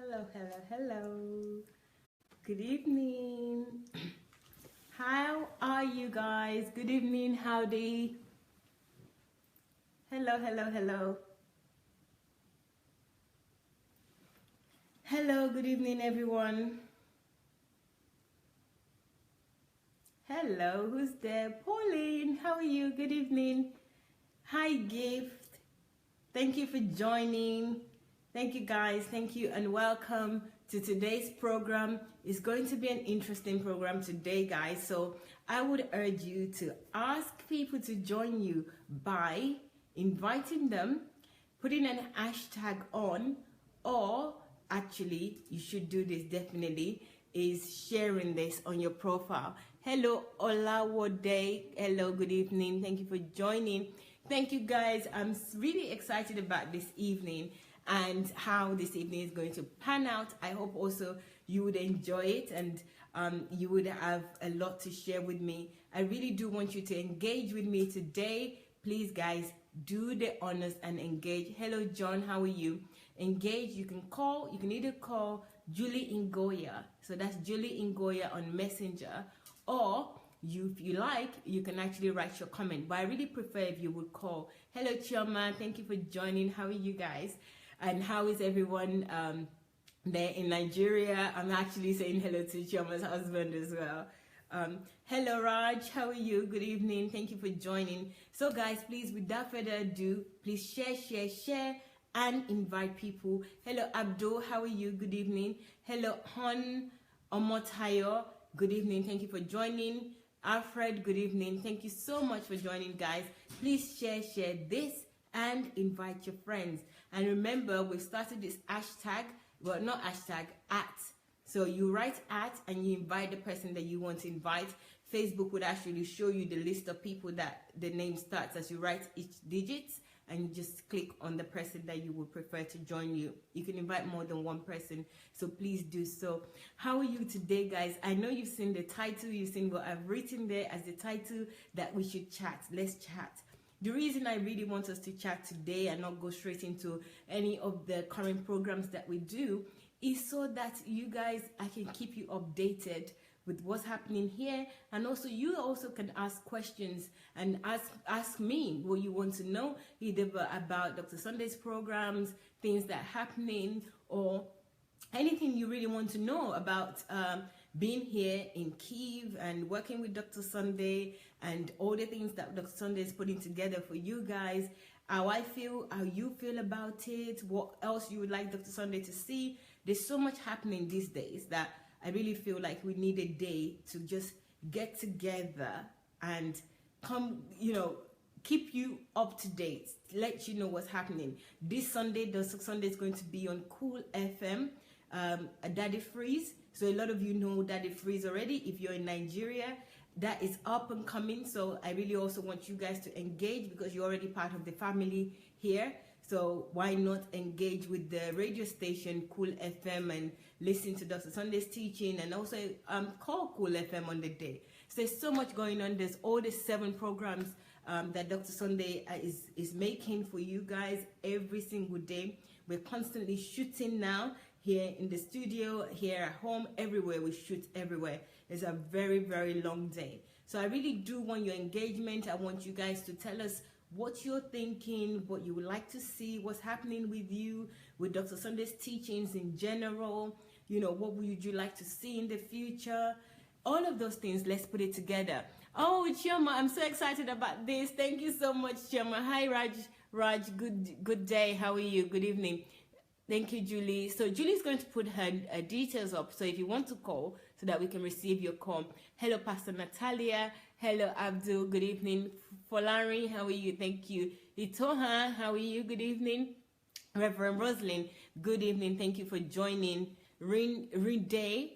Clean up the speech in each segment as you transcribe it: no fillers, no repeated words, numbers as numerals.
Hello, hello, hello. Good evening. How are you guys? Good evening, howdy. Hello, hello, hello. Hello, good evening, everyone. Hello, who's there? Pauline, how are you? Good evening. Hi, Gift. Thank you for joining. Thank you, guys. Thank you and welcome to today's program. It's going to be an interesting program today, guys. So I would urge you to ask people to join you by inviting them, putting an hashtag on, or actually, you should do this definitely, is sharing this on your profile. Hello, Olawode. Hello, good evening. Thank you for joining. Thank you, guys. I'm really excited about this evening and how this evening is going to pan out. I hope also you would enjoy it and you would have a lot to share with me. I really do want you to engage with me today. Please, guys, do the honors and engage. Hello, John. How are you? Engage. You can call. You can either call Julie Ngoya. So that's Julie Ngoya on Messenger, or if you like, you can actually write your comment. But I really prefer if you would call. Hello, Chioma. Thank you for joining. How are you guys? And how is everyone there in Nigeria? I'm actually saying hello to Chioma's husband as well. Hello, Raj. How are you? Good evening. Thank you for joining. So, guys, please, without further ado, please share, and invite people. Hello, Abdul. How are you? Good evening. Hello, Hon Omotayo. Good evening. Thank you for joining. Alfred, good evening. Thank you so much for joining, guys. Please share this and invite your friends. And remember, we've started this hashtag, well, not hashtag, @ so you write @ and you invite the person that you want to invite. Facebook would actually show you the list of people that the name starts as you write each digit, and you just click on the person that you would prefer to join you. You can invite more than one person, so please do so. How are you today, guys? I know you've seen the title, you've seen what I've written there as the title, that we should chat. Let's chat. The reason I really want us to chat today and not go straight into any of the current programs that we do is so that you guys, I can keep you updated with what's happening here, and also you also can ask questions and ask me what you want to know, either about Dr. Sunday's programs, things that are happening, or anything you really want to know about being here in Kyiv and working with Dr. Sunday and all the things that Dr. Sunday is putting together for you guys, how I feel, how you feel about it, what else you would like Dr. Sunday to see. There's so much happening these days that I really feel like we need a day to just get together and come, keep you up to date, let you know what's happening. This Sunday, Dr. Sunday is going to be on Cool FM, Daddy Freeze. So a lot of you know Daddy Freeze already. If you're in Nigeria, that is up and coming. So I really also want you guys to engage because you're already part of the family here. So why not engage with the radio station Cool FM and listen to Dr. Sunday's teaching, and also call Cool FM on the day. So there's so much going on. There's all the 7 programs that Dr. Sunday is making for you guys every single day. We're constantly shooting now here in the studio, here at home, everywhere. We shoot everywhere. It's a very, very long day. So I really do want your engagement. I want you guys to tell us what you're thinking, what you would like to see, what's happening with you, with Dr. Sunday's teachings in general. What would you like to see in the future? All of those things, let's put it together. Oh, Chioma, I'm so excited about this. Thank you so much, Chioma. Hi, Raj, good day. How are you? Good evening. Thank you, Julie. So Julie's going to put her details up. So if you want to call, so that we can receive your call. Hello, Pastor Natalia. Hello, Abdul. Good evening. Folari, how are you? Thank you. Itoha, how are you? Good evening. Reverend Rosalind, good evening. Thank you for joining. Rinde,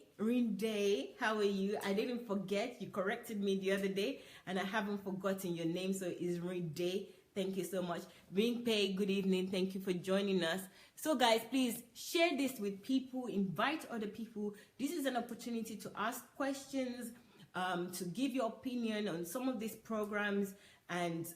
how are you? I didn't forget. You corrected me the other day, and I haven't forgotten your name. So it's Rinde. Thank you so much. Ringpay, good evening. Thank you for joining us. So guys, please share this with people. Invite other people. This is an opportunity to ask questions, to give your opinion on some of these programs, and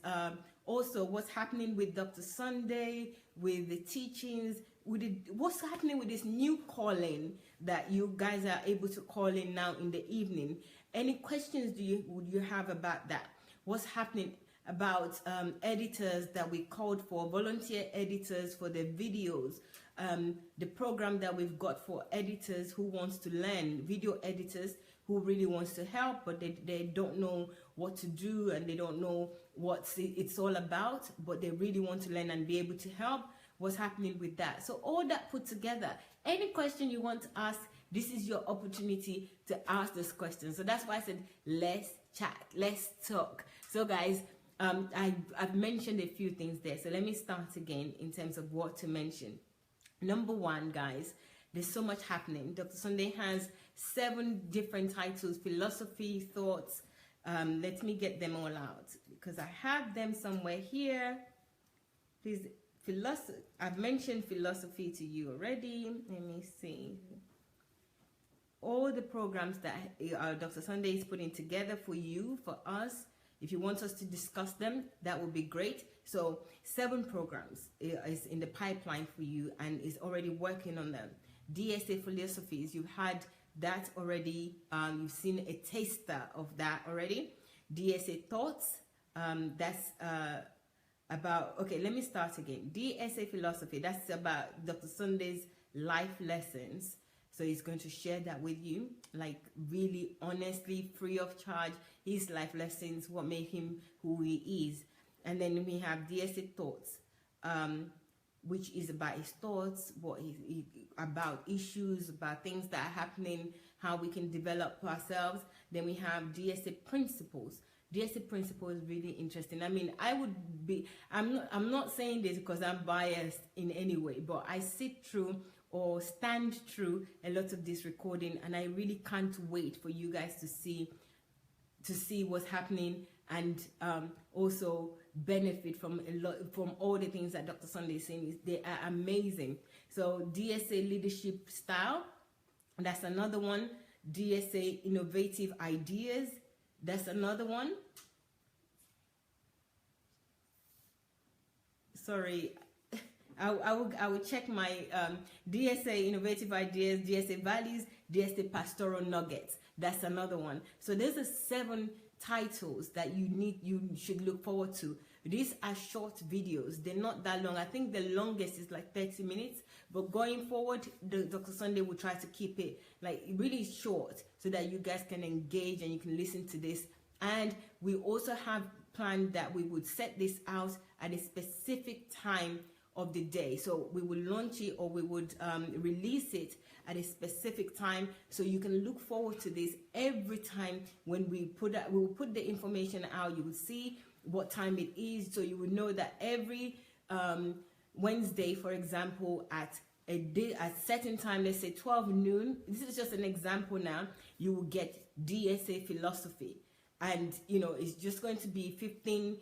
also what's happening with Dr. Sunday, with the teachings. what's happening with this new calling that you guys are able to call in now in the evening. Any questions would you have about that? What's happening about editors that we called for, volunteer editors for the videos, the program that we've got for editors who wants to learn, video editors who really wants to help, but they don't know what to do and they don't know what it's all about, but they really want to learn and be able to help. What's happening with that? So all that put together, any question you want to ask, this is your opportunity to ask those questions. So that's why I said, let's chat, let's talk. So guys, I've mentioned a few things there. So let me start again in terms of what to mention. Number one, guys, there's so much happening. Dr. Sunday has 7 different titles, philosophy, thoughts. Let me get them all out because I have them somewhere here. Please, philosophy. I've mentioned philosophy to you already. Let me see. All the programs that Dr. Sunday is putting together for you, for us. If you want us to discuss them, that would be great. So 7 programs is in the pipeline for you and is already working on them. DSA philosophies, you've had that already. You've seen a taster of that already. DSA thoughts, that's about, okay, let me start again. DSA philosophy, that's about Dr. Sunday's life lessons. So he's going to share that with you, like really honestly, free of charge, his life lessons, what make him who he is. And then we have DSA thoughts, which is about his thoughts, what about issues, about things that are happening, how we can develop ourselves. Then we have DSA principles. DSA principle is really interesting. I mean, I'm not saying this because I'm biased in any way, but I sit through or stand through a lot of this recording, and I really can't wait for you guys to see what's happening and also benefit from all the things that Dr. Sunday is saying. They are amazing. So DSA leadership style, that's another one. DSA innovative ideas, that's another one. Sorry, I will check my DSA innovative ideas, DSA values, DSA pastoral nuggets. That's another one. So there's 7 titles that you should look forward to. These are short videos. They're not that long. I think the longest is like 30 minutes. But going forward, Dr. Sunday will try to keep it like really short so that you guys can engage and you can listen to this. And we also have planned that we would set this out at a specific time of the day. So we will launch it or we would release it at a specific time, so you can look forward to this every time when we will put the information out. You will see what time it is, so you will know that every Wednesday, for example, at certain time, let's say 12 noon, this is just an example now, you will get DSA philosophy, and you know it's just going to be 15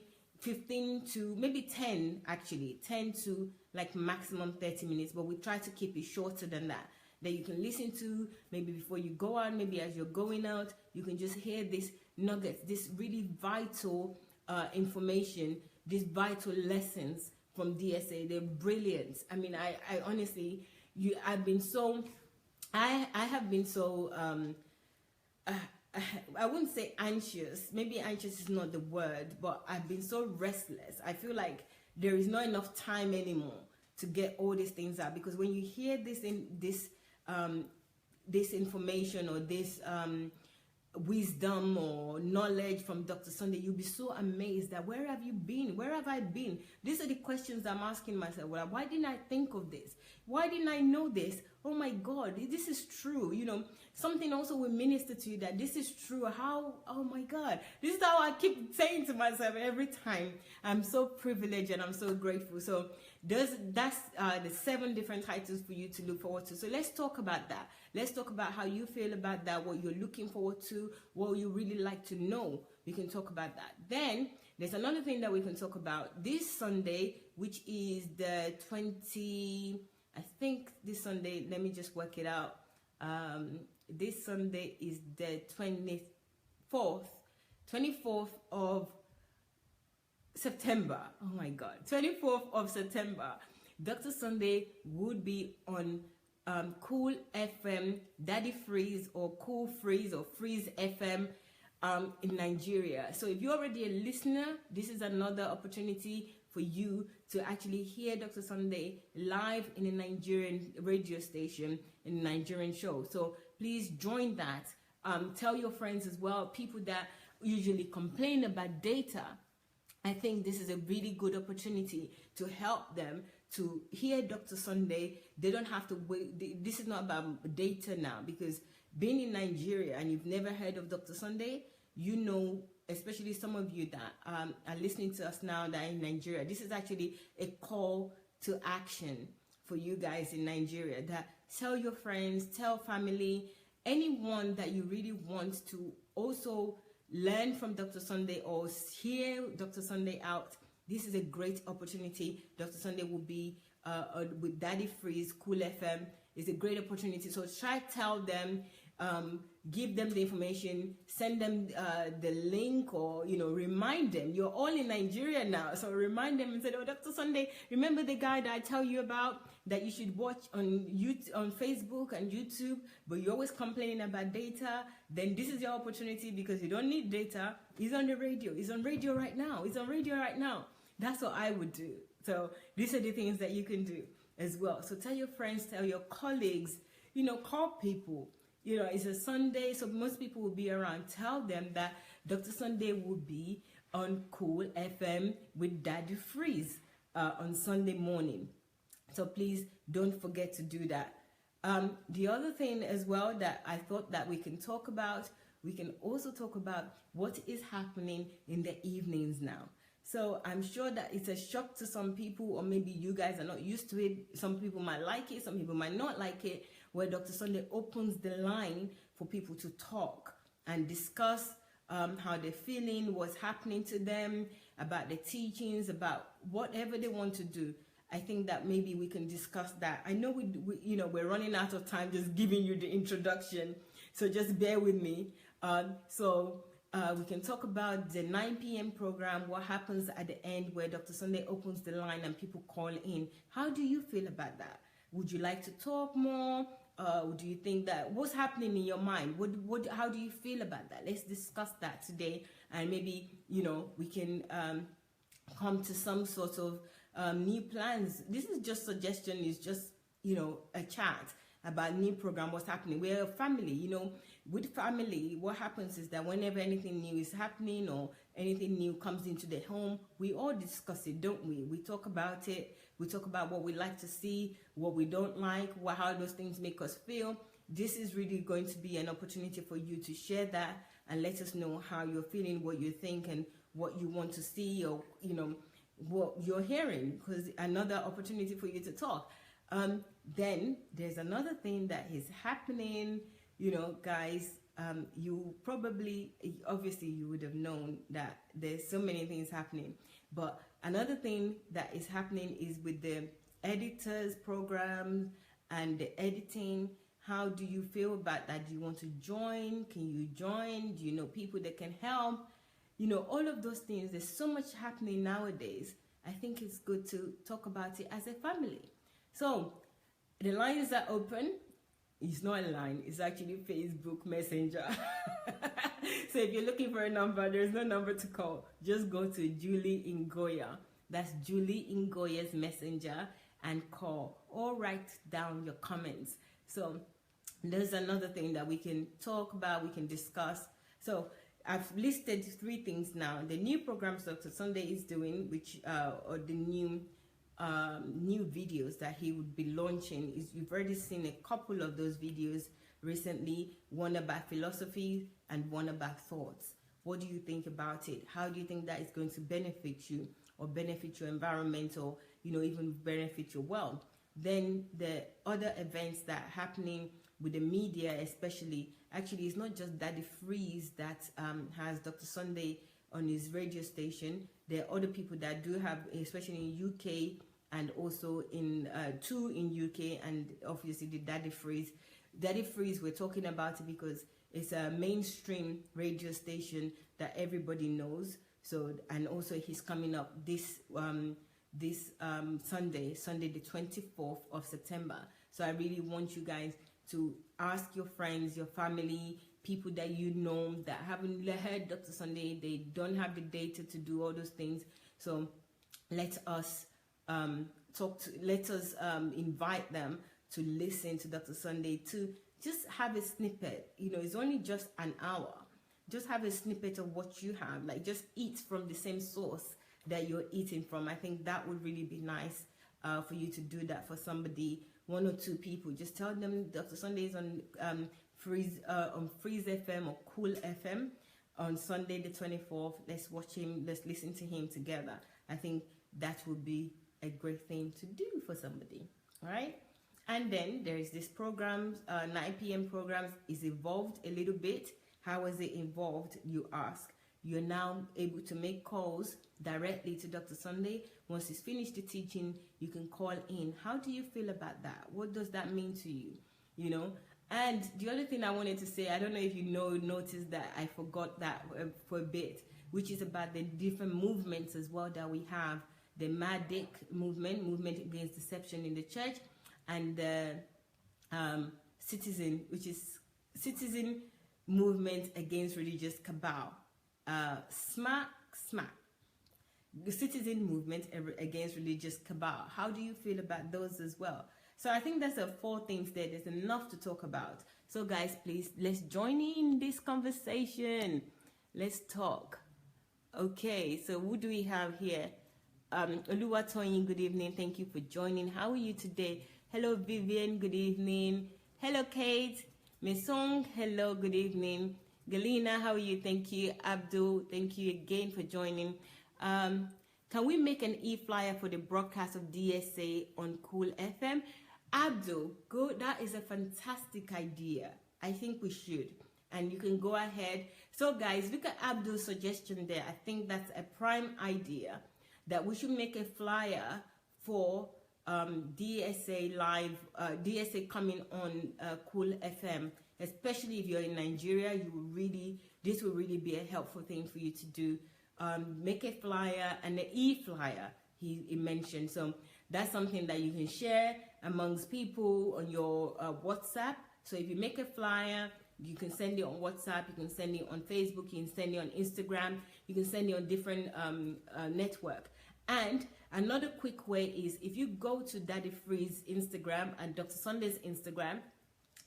to maybe 10, actually 10 to like maximum 30 minutes, but we try to keep it shorter than that you can listen to maybe before you go out, maybe as you're going out. You can just hear this nuggets, this really vital information, these vital lessons from DSA. They're brilliant. I mean, I honestly, I have been so I wouldn't say anxious, maybe anxious is not the word, but I've been so restless. I feel like there is not enough time anymore to get all these things out, because when you hear this information or this wisdom or knowledge from Dr. Sunday, you'll be so amazed that where have you been? Where have I been? These are the questions I'm asking myself. Well, why didn't I think of this? Why didn't I know this? Oh my God, this is true. You know, something also will minister to you that this is true. How, oh my God, this is how I keep saying to myself every time. I'm so privileged and I'm so grateful. So that's the 7 different titles for you to look forward to. So let's talk about that. Let's talk about how you feel about that, what you're looking forward to, what you really like to know. We can talk about that. Then there's another thing that we can talk about this Sunday, which is the 20, I think this Sunday, let me just work it out. This Sunday is the 24th of September. Oh my God, 24th of September. Dr. Sunday would be on Cool FM, Daddy Freeze, or Cool Freeze, or Freeze FM in Nigeria. So if you're already a listener, this is another opportunity for you to actually hear Dr. Sunday live in a Nigerian radio station, in a Nigerian show. So please join that. Tell your friends as well, people that usually complain about data. I think this is a really good opportunity to help them to hear Dr. Sunday. They don't have to wait. This is not about data now, because being in Nigeria and you've never heard of Dr. Sunday, you know, especially some of you that are listening to us now that are in Nigeria, this is actually a call to action for you guys in Nigeria, that tell your friends, tell family, anyone that you really want to also learn from Dr. Sunday or hear Dr. Sunday out. This is a great opportunity. Dr. Sunday will be with Daddy Freeze, Cool FM. It's a great opportunity. So try to tell them, give them the information, send them the link, or remind them. You're all in Nigeria now, so remind them and say, oh, Dr. Sunday, remember the guy that I tell you about that you should watch on YouTube, on Facebook and YouTube, but you're always complaining about data? Then this is your opportunity, because you don't need data. He's on the radio. He's on radio right now. He's on radio right now. That's what I would do. So these are the things that you can do as well. So tell your friends, tell your colleagues, call people. It's a Sunday, so most people will be around. Tell them that Dr. Sunday will be on Cool FM with Daddy Freeze on Sunday morning. So please don't forget to do that. The other thing as well that I thought that we can talk about, we can also talk about what is happening in the evenings now. So I'm sure that it's a shock to some people, or maybe you guys are not used to it. Some people might like it, some people might not like it, where Dr. Sunday opens the line for people to talk and discuss how they're feeling, what's happening to them, about the teachings, about whatever they want to do. I think that maybe we can discuss that. I know we're running out of time just giving you the introduction, so just bear with me. We can talk about the 9 p.m. program, what happens at the end where Dr. Sunday opens the line and people call in. How do you feel about that? Would you like to talk more? Do you think that, what's happening in your mind? How do you feel about that? Let's discuss that today, and maybe, we can come to some sort of new plans. This is just suggestion, is just, a chat about new program, what's happening. We're a family, with family, what happens is that whenever anything new is happening or anything new comes into the home, we all discuss it, don't we? We talk about it. We talk about what we like to see, what we don't like, how those things make us feel. This is really going to be an opportunity for you to share that and let us know how you're feeling, what you think, and what you want to see, or, what you're hearing, because another opportunity for you to talk. Then there's another thing that is happening, guys. You probably, obviously you would have known that there's so many things happening, but another thing that is happening is with the editors program and the editing. How do you feel about that? Do you want to join? Can you join? Do you know people that can help? All of those things. There's so much happening nowadays. I think it's good to talk about it as a family. So the lines are open. It's not a line, it's actually Facebook Messenger. So if you're looking for a number, there's no number to call. Just go to Julie Ngoya. That's Julie Ngoya's Messenger, and call, or write down your comments. So there's another thing that we can talk about, we can discuss. So I've listed 3 things now. The new programs Dr. Sunday is doing, which or the new videos that he would be launching. You've already seen a couple of those videos recently, one about philosophy and one about thoughts. What do you think about it? How do you think that is going to benefit you, or benefit your environment, or even benefit your world? Then the other events that are happening with the media, especially, actually it's not just Daddy Freeze that has Dr. Sunday on his radio station. There are other people that do have, especially in UK, and also in 2 in UK, and obviously the Daddy Freeze. Daddy Freeze, we're talking about it because it's a mainstream radio station that everybody knows. So, and also he's coming up this this Sunday the 24th of September. So I really want you guys to ask your friends, your family, people that you know that haven't heard Dr. Sunday, they don't have the data to do all those things. So let us invite them to listen to Dr. Sunday, to just have a snippet. You know, it's only just an hour. Just have a snippet of what you have, like just eat from the same source that you're eating from. I think that would really be nice for you to do that for somebody, one or two people. Just tell them Dr. Sunday is on Freeze FM or Cool FM on Sunday the 24th. Let's watch him, let's listen to him together. I think that would be a great thing to do for somebody. All right. And then there is this program, 9 p.m. programs is evolved a little bit. How is it involved, you ask? You're now able to make calls directly to Dr. Sunday. Once he's finished the teaching, you can call in. How do you feel about that? What does that mean to you? You know? And the other thing I wanted to say, I don't know if you noticed that I forgot that for a bit, which is about the different movements as well that we have. The MADIC movement against deception in the church, and the citizen, which is citizen movement against religious cabal. SMAC, the citizen movement against religious cabal. How do you feel about those as well? So I think that's 4 things there. There's enough to talk about. So guys, please, let's join in this conversation. Let's talk. Okay, so who do we have here? Oluwatoyin, good evening. Thank you for joining. How are you today? Hello, Vivian. Good evening. Hello, Kate. Mesong, hello, good evening. Galina, how are you? Thank you. Abdul, thank you again for joining. Can we make an e-flyer for the broadcast of DSA on Cool FM? Abdul, go. That is a fantastic idea. I think we should. And you can go ahead. So guys, look at Abdul's suggestion there. I think that's a prime idea, that we should make a flyer for DSA live, DSA coming on Cool FM, especially if you're in Nigeria. This will really be a helpful thing for you to do. Make a flyer and an e-flyer he mentioned. So that's something that you can share amongst people on your WhatsApp. So if you make a flyer, you can send it on WhatsApp, you can send it on Facebook, you can send it on Instagram, you can send it on different network. And another quick way is, if you go to Daddy Free's Instagram and Dr. Sunday's Instagram,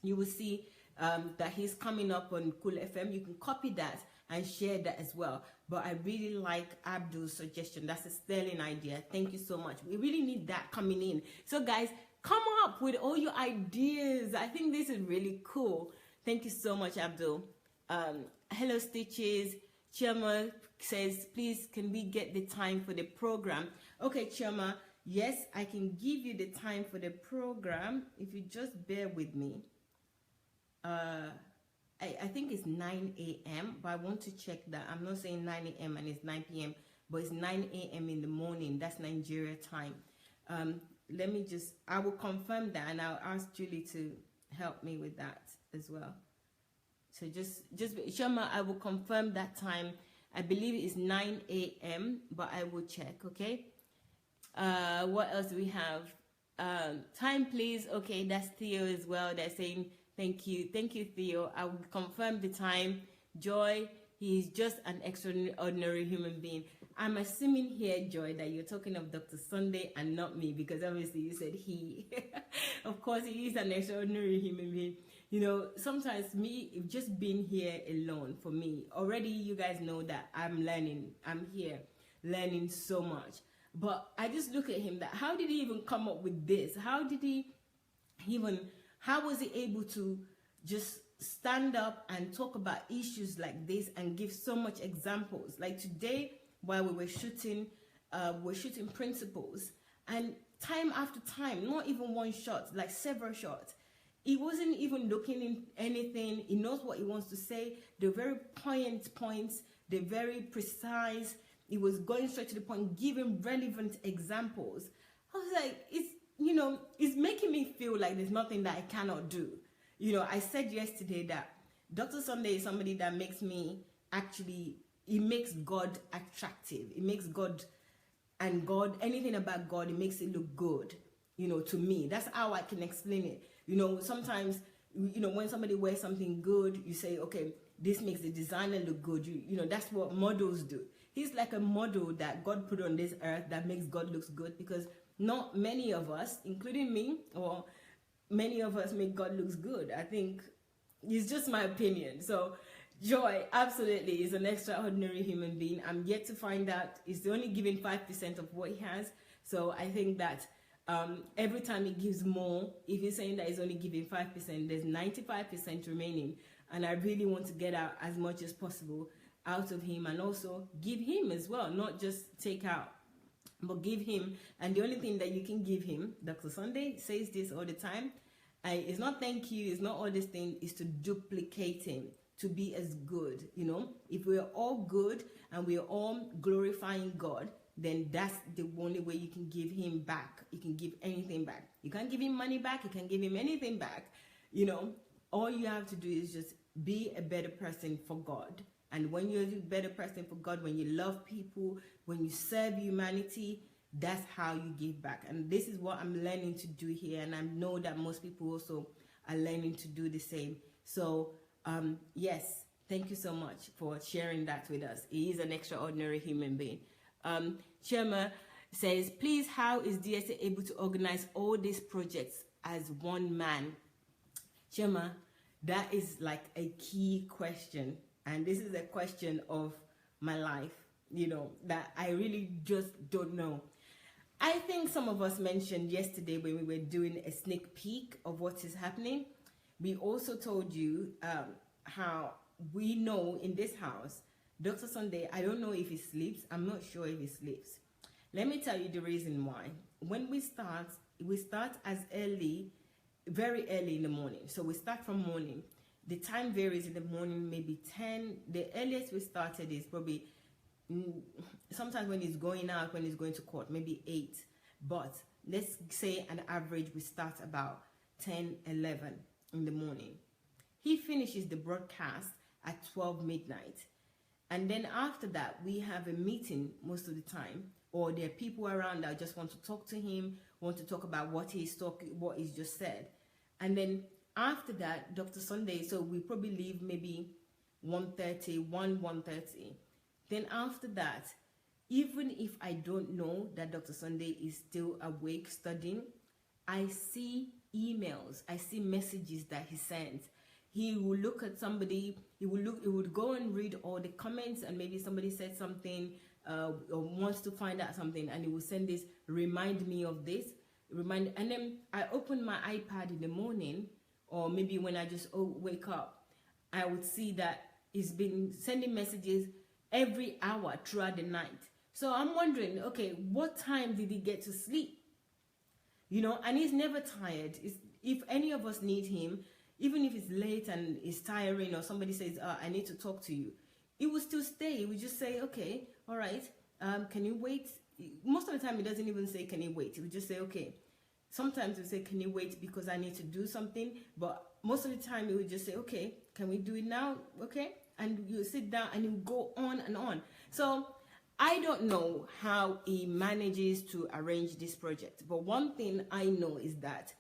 you will see that he's coming up on Cool FM. You can copy that and share that as well. But I really like Abdul's suggestion. That's a sterling idea. Thank you so much. We really need that coming in. So guys, come up with all your ideas. I think this is really cool. Thank you so much, Abdul. Hello, Stitches. Chioma says, please, can we get the time for the program? Okay, Chioma, yes, I can give you the time for the program if you just bear with me. I think it's 9 a.m., but I want to check that. I'm not saying 9 a.m. and it's 9 p.m., but it's 9 a.m. in the morning. That's Nigeria time. I will confirm that, and I'll ask Julie to help me with that as well. So just Shama, I will confirm that time. I believe it's 9 a.m., but I will check, okay? What else do we have? Time, please. Okay, that's Theo as well. They're saying, thank you, Theo. I will confirm the time. Joy, he's just an extraordinary human being. I'm assuming here, Joy, that you're talking of Dr. Sunday and not me, because obviously you said he. Of course, he is an extraordinary human being. You know, sometimes me, just being here alone, for me, already you guys know that I'm learning. I'm here learning so much. But I just look at him, that how did he even come up with this? How was he able to just stand up and talk about issues like this and give so much examples? Like today, while we were shooting principles, and time after time, not even one shot, like several shots. He wasn't even looking in anything. He knows what he wants to say. They're very poignant points. They're very precise. He was going straight to the point, giving relevant examples. I was like, it's making me feel like there's nothing that I cannot do. You know, I said yesterday that Dr. Sunday is somebody that makes me he makes God attractive. It makes God and God, anything about God, it makes it look good, you know, to me. That's how I can explain it. You know, sometimes, you know, when somebody wears something good, you say, okay, this makes the designer look good. You know, that's what models do. He's like a model that God put on this earth that makes God looks good, because not many of us, including me, or many of us, make God looks good. I think it's just my opinion. So Joy absolutely is an extraordinary human being. I'm yet to find out. He's only giving 5% of what he has. So I think that every time he gives more, if he's saying that he's only giving 5%, there's 95% remaining. And I really want to get out as much as possible out of him, and also give him as well, not just take out, but give him. And the only thing that you can give him, Dr. Sunday says this all the time, it's not thank you, it's not all this thing, is to duplicate him, to be as good. You know, if we're all good and we're all glorifying God, then that's the only way you can give him back. You can give anything back. You can't give him money back, you can't give him anything back. You know, all you have to do is just be a better person for God. And when you're a better person for God, when you love people, when you serve humanity, that's how you give back. And this is what I'm learning to do here, and I know that most people also are learning to do the same. So yes, thank you so much for sharing that with us. He is an extraordinary human being. Chema says, please, how is DSA able to organize all these projects as one man? Chema, that is like a key question, and this is a question of my life, you know, that I really just don't know. I think some of us mentioned yesterday when we were doing a sneak peek of what is happening. We also told you how we know in this house, Dr. Sunday, I don't know if he sleeps. I'm not sure if he sleeps. Let me tell you the reason why. When we start as early, very early in the morning. So we start from morning. The time varies in the morning, maybe 10. The earliest we started is probably sometimes when he's going out, when he's going to court, maybe 8. But let's say an average, we start about 10, 11 in the morning. He finishes the broadcast at 12 midnight. And then after that, we have a meeting most of the time, or there are people around that just want to talk to him, want to talk about what he's just said. And then after that, Dr. Sunday, so we probably leave maybe 1:30. Then after that, even if I don't know that Dr. Sunday is still awake studying, I see emails, I see messages that he sends. He will look at somebody, he would go and read all the comments, and maybe somebody said something or wants to find out something, and he will send this, remind me of this, and then I open my iPad in the morning, or maybe when I just wake up, I would see that he's been sending messages every hour throughout the night. So I'm wondering, okay, what time did he get to sleep? You know, and he's never tired. If any of us need him, even if it's late and it's tiring, or somebody says, I need to talk to you, he will still stay. He will just say, okay, all right, can you wait? Most of the time, he doesn't even say, can you wait? He will just say, okay. Sometimes he'll say, can you wait because I need to do something? But most of the time, he will just say, okay, can we do it now? Okay. And you sit down and you go on and on. So I don't know how he manages to arrange this project. But one thing I know is that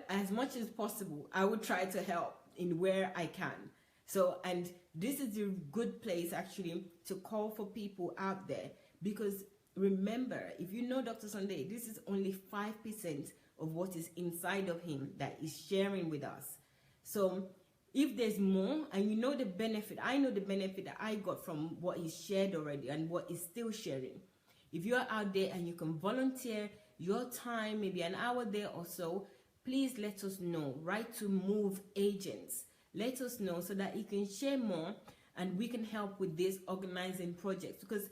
as much as possible, I would try to help in where I can. So, and this is a good place actually to call for people out there, because remember, if you know Dr. Sunday, this is only 5% of what is inside of him that is sharing with us. So if there's more, and you know the benefit, I know the benefit that I got from what he's shared already and what he's still sharing. If you're out there and you can volunteer your time, maybe an hour there or so, please let us know. Write to Move Agents. Let us know so that you can share more and we can help with this organizing project, because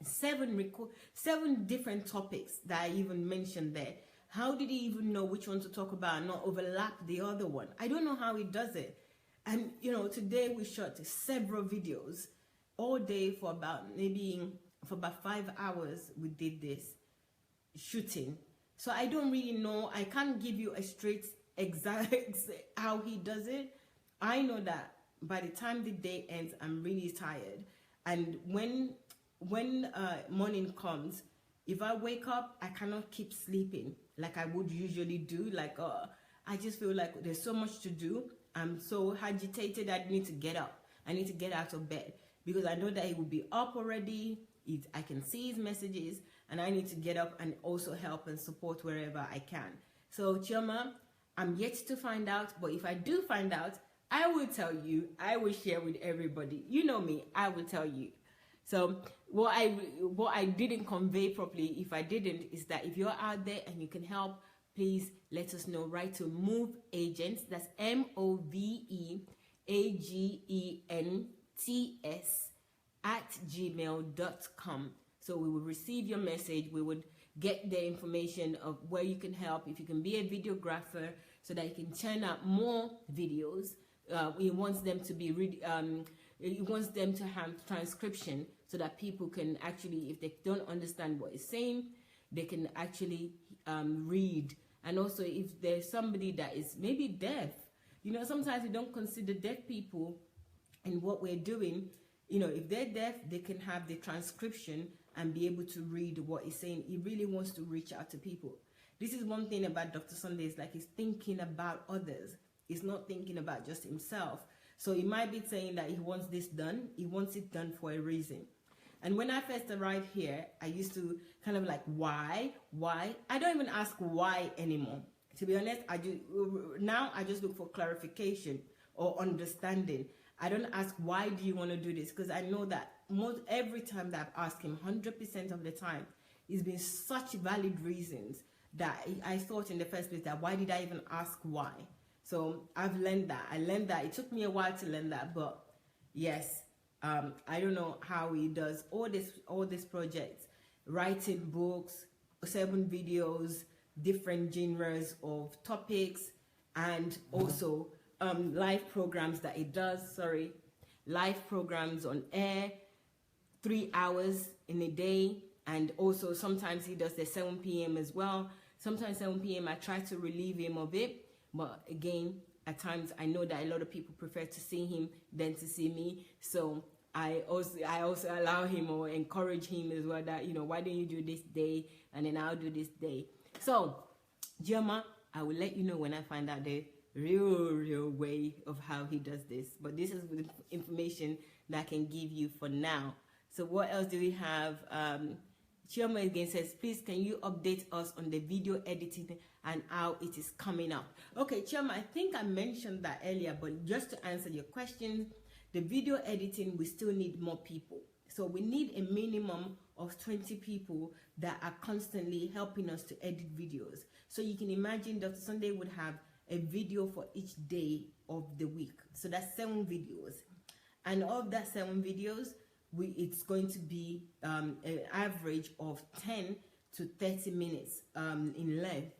7 different topics that I even mentioned there. How did he even know which one to talk about and not overlap the other one? I don't know how he does it. And you know, today we shot several videos all day for about 5 hours. We did this shooting. So I don't really know. I can't give you a straight exact how he does it. I know that by the time the day ends, I'm really tired. And when when morning comes, if I wake up, I cannot keep sleeping like I would usually do. Like, I just feel like there's so much to do. I'm so agitated. I need to get up. I need to get out of bed because I know that he will be up already. I can see his messages, and I need to get up and also help and support wherever I can. So, Chioma, I'm yet to find out, but if I do find out, I will tell you. I will share with everybody. You know me, I will tell you. So what I didn't convey properly, if I didn't, is that if you're out there and you can help, please let us know. Write to Move Agents. That's moveagents@gmail.com. So we will receive your message. We would get the information of where you can help. If you can be a videographer, so that you can churn out more videos. He wants them to be he wants them to have transcription so that people can actually, if they don't understand what he's saying, they can actually read. And also, if there's somebody that is maybe deaf, you know, sometimes we don't consider deaf people in what we're doing. You know, if they're deaf, they can have the transcription and be able to read what he's saying. He really wants to reach out to people. This is one thing about Dr. Sunday, is like he's thinking about others. He's not thinking about just himself. So he might be saying that he wants this done. He wants it done for a reason. And when I first arrived here, I used to kind of like, why? I don't even ask why anymore. To be honest, now I just look for clarification or understanding. I don't ask, why do you want to do this? Because I know that every time that I've asked him, 100% of the time, it's been such valid reasons that I thought in the first place that why did I even ask why? So I've learned that. I learned that. It took me a while to learn that, but yes, I don't know how he does all these projects, writing books, 7 videos, different genres of topics, and also live programs that he does. Live programs on air, 3 hours in a day, and also sometimes he does the 7 p.m. as well. Sometimes 7 p.m. I try to relieve him of it. But again, at times I know that a lot of people prefer to see him than to see me. So I also allow him or encourage him as well that, you know, why don't you do this day and then I'll do this day. So, Gioma, I will let you know when I find out the real way of how he does this. But this is the information that I can give you for now. So what else do we have? Chioma again says, please can you update us on the video editing and how it is coming up? Okay, Chioma, I think I mentioned that earlier, but just to answer your question, the video editing, we still need more people. So we need a minimum of 20 people that are constantly helping us to edit videos. So you can imagine Dr. Sunday would have a video for each day of the week. So that's 7 videos. And of that 7 videos, it's going to be an average of 10 to 30 minutes in length,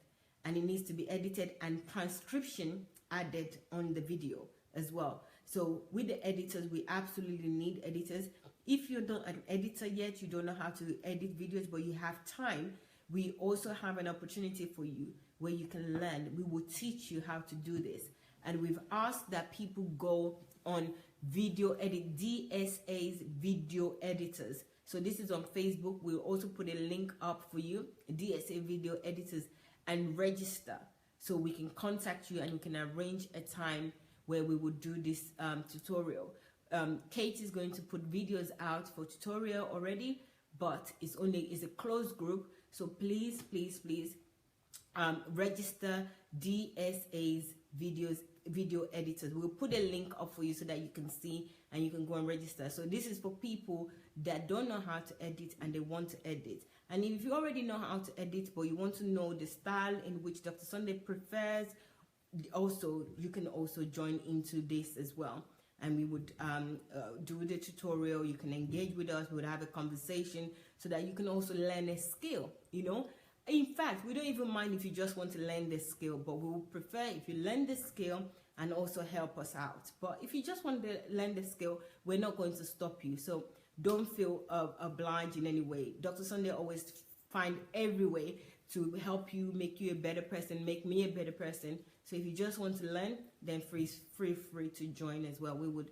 and it needs to be edited and transcription added on the video as well. So with the editors, we absolutely need editors. If you're not an editor yet, you don't know how to edit videos, but you have time, we also have an opportunity for you where you can learn. We will teach you how to do this. And we've asked that people go on video edit, DSA's video editors. So this is on Facebook. We'll also put a link up for you, DSA video editors, and register so we can contact you and we can arrange a time where we would do this tutorial. Kate is going to put videos out for tutorial already, but it's a closed group. So please register DSA's video editors. We'll put a link up for you so that you can see and you can go and register. So this is for people that don't know how to edit and they want to edit. And if you already know how to edit but you want to know the style in which Dr. Sunday prefers, also you can also join into this as well. And we would do the tutorial. You can engage with us. We would have a conversation so that you can also learn a skill, you know. In fact, we don't even mind if you just want to learn the skill, but we would prefer if you learn the skill and also help us out. But if you just want to learn the skill, we're not going to stop you. So don't feel obliged in any way. Dr. Sunday always find every way to help you, make you a better person, make me a better person. So if you just want to learn, then feel free to join as well. We would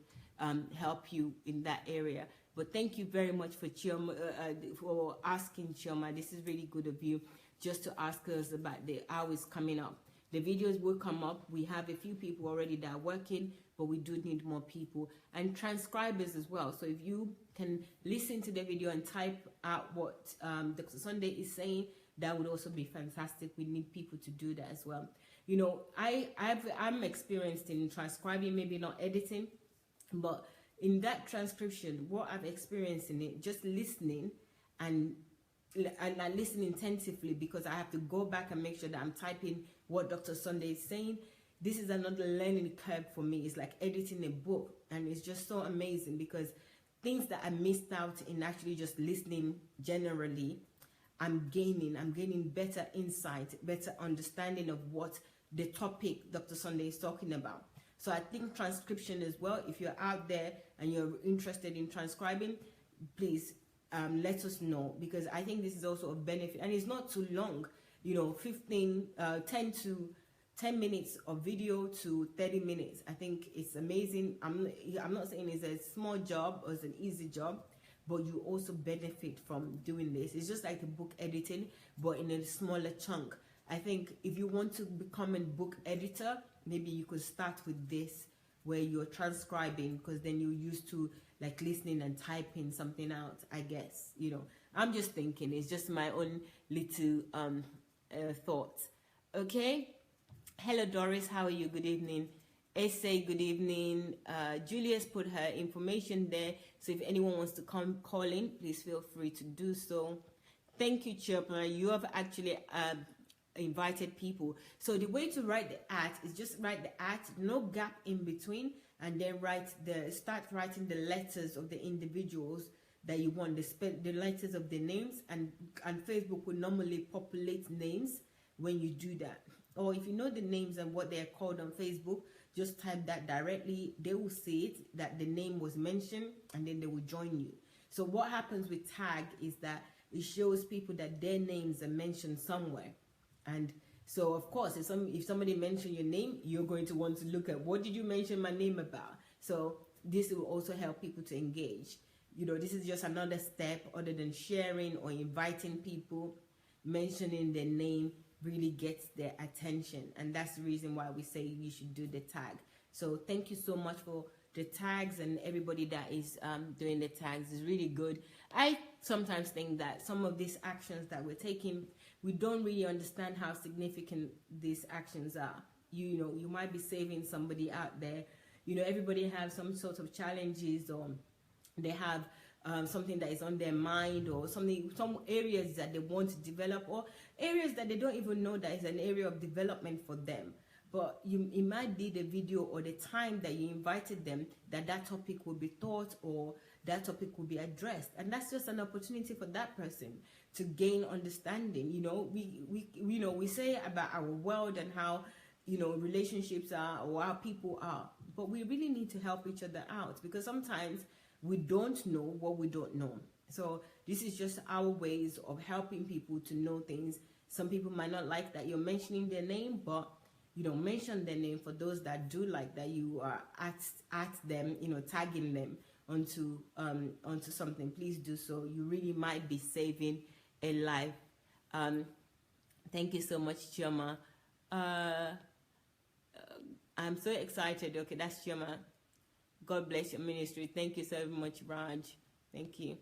help you in that area. But thank you very much for for asking, Chioma. This is really good of you, just to ask us about the hours coming up. The videos will come up. We have a few people already that are working, but we do need more people, and transcribers as well. So if you can listen to the video and type out what Dr. Sunday is saying, that would also be fantastic. We need people to do that as well. You know, I'm experienced in transcribing, maybe not editing, but in that transcription, what I've experienced in it, just listening and I listen intensively, because I have to go back and make sure that I'm typing what Dr. Sunday is saying. This is another learning curve for me. It's like editing a book, and it's just so amazing, because things that I missed out in actually just listening generally, I'm gaining better insight, better understanding of what the topic Dr. Sunday is talking about. So I think transcription as well, if you're out there and you're interested in transcribing, please let us know, because I think this is also a benefit, and it's not too long. You know, 10 minutes of video to 30 minutes. I think it's amazing. I'm not saying it's a small job or it's an easy job, but you also benefit from doing this. It's just like a book editing, but in a smaller chunk. I think if you want to become a book editor, maybe you could start with this, where you're transcribing, because then you're used to like listening and typing something out, I guess. You know, I'm just thinking, it's just my own little thoughts. Okay. Hello Doris, how are you? Good evening. Essay, good evening. Julia's put her information there, so if anyone wants to come call in, please feel free to do so. Thank you, Chirpa. You have actually invited people. So the way to write the @ is just write the @ no gap in between, and then start writing the letters of the individuals that you want, the letters of the names, and Facebook will normally populate names when you do that. Or if you know the names and what they're called on Facebook, just type that directly. They will see it, that the name was mentioned, and then they will join you. So what happens with tag is that it shows people that their names are mentioned somewhere. And so, of course, if somebody mentioned your name, you're going to want to look at, what did you mention my name about? So this will also help people to engage. You know, this is just another step other than sharing or inviting people. Mentioning their name really gets their attention, and that's the reason why we say you should do the tag. So thank you so much for the tags, and everybody that is doing the tags is really good. I sometimes think that some of these actions that we're taking, we don't really understand how significant these actions are. You know, you might be saving somebody out there. You know, everybody has some sort of challenges, or they have something that is on their mind, or some areas that they want to develop, or areas that they don't even know that is an area of development for them. But it might be the video or the time that you invited them that topic will be taught, or that topic will be addressed, and that's just an opportunity for that person to gain understanding. You know, we say about our world and how, you know, relationships are, or how people are, but we really need to help each other out, because sometimes we don't know what we don't know. So this is just our ways of helping people to know things. Some people might not like that you're mentioning their name, but you know, mention their name. For those that do like that, you are at them, you know, tagging them onto something. Please do so. You really might be saving a life. Thank you so much, Chioma. I'm so excited. Okay, that's Chioma. God bless your ministry. Thank you so much, Raj. Thank you.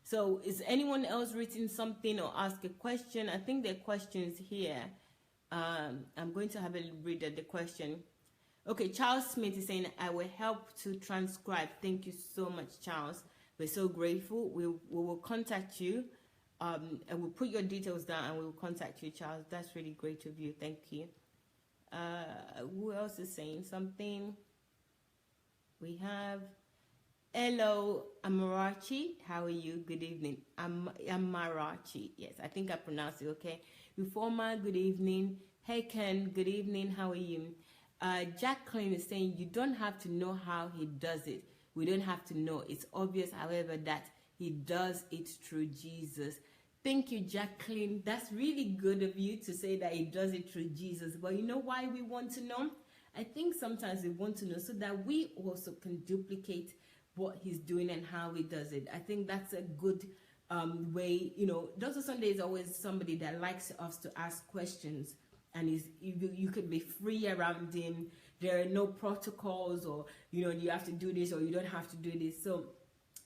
So is anyone else written something or ask a question? I think there are questions here. I'm going to have a read at the question. Okay, Charles Smith is saying, I will help to transcribe. Thank you so much, Charles. We're so grateful. We will contact you. And we'll put your details down and we will contact you, Charles. That's really great of you. Thank you. Who else is saying something? We have hello, Amarachi. How are you? Good evening. Amarachi. Yes, I think I pronounced it okay. Reformer, good evening. Hey Ken, good evening. How are you? Jacqueline is saying, you don't have to know how he does it. We don't have to know. It's obvious, however, that he does it through Jesus. Thank you, Jacqueline. That's really good of you to say that he does it through Jesus. But you know why we want to know? I think sometimes we want to know so that we also can duplicate what he's doing and how he does it. I think that's a good way. You know, Dr. Sunday is always somebody that likes us to ask questions, and you could be free around him. There are no protocols, or you know, you have to do this or you don't have to do this. So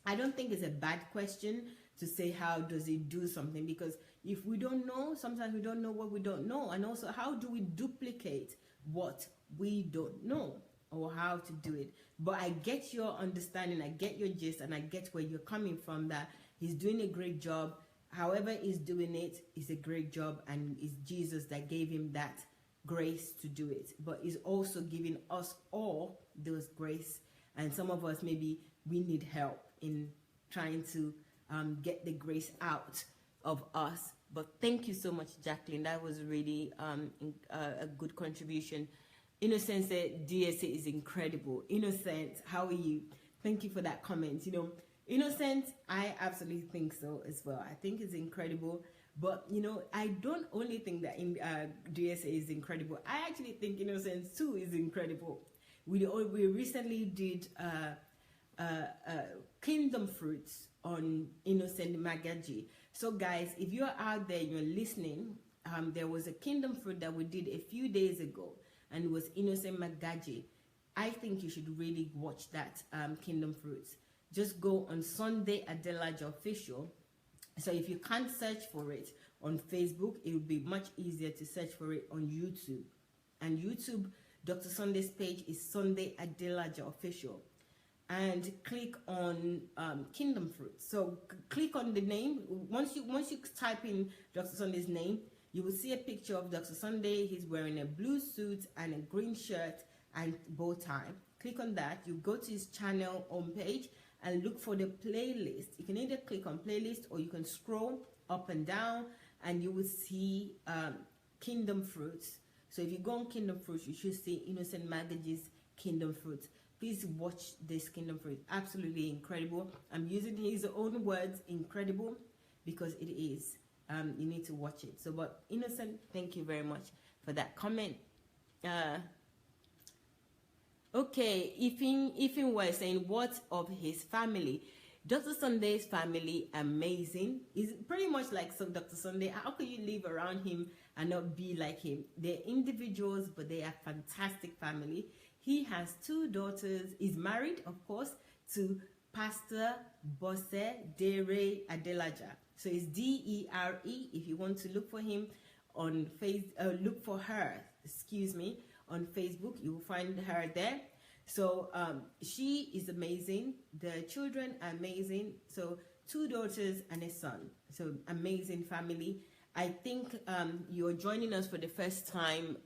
I don't think it's a bad question to say how does he do something, because if we don't know, sometimes we don't know what we don't know, and also how do we duplicate what we don't know or how to do it. But I get your understanding, I get your gist, and I get where you're coming from, that he's doing a great job. However he's doing it is a great job, and it's Jesus that gave him that grace to do it. But he's also giving us all those grace, and some of us, maybe we need help in trying to get the grace out of us. But thank you so much, Jacqueline. That was really a good contribution. Innocent said DSA is incredible. Innocent, how are you? Thank you for that comment. You know, Innocent, I absolutely think so as well. I think it's incredible. But, you know, I don't only think that DSA is incredible. I actually think Innocent too is incredible. We recently did Kingdom Fruits on Innocent Magaji. So guys, if you're out there, you're listening, there was a Kingdom Fruit that we did a few days ago, and it was Innocent Magaji. I think you should really watch that Kingdom Fruits. Just go on Sunday Adelaja Official. So if you can't search for it on Facebook, it would be much easier to search for it on YouTube. And YouTube, Dr. Sunday's page is Sunday Adelaja Official. And click on Kingdom Fruit. So click on the name. Once you type in Dr. Sunday's name, you will see a picture of Dr. Sunday. He's wearing a blue suit and a green shirt and bow tie. Click on that. You go to his channel homepage and look for the playlist. You can either click on playlist, or you can scroll up and down, and you will see Kingdom Fruits. So if you go on Kingdom Fruits, you should see Innocent Magaji's Kingdom Fruits. Please watch this Kingdom Fruit. Absolutely incredible. I'm using his own words, incredible, because it is. You need to watch it. So, but Innocent, thank you very much for that comment. Okay, Ifin was saying, what of his family? Dr. Sunday's family, amazing. Is pretty much like Dr. Sunday. How could you live around him and not be like him? They're individuals, but they are fantastic family. He has 2 daughters. He's married, of course, to Pastor Bosse Dere Adelaja. So it's Dere. If you want to look for him on look for her, excuse me, on Facebook, you will find her there. So she is amazing. The children are amazing. So 2 daughters and a son. So amazing family. I think you're joining us for the first time,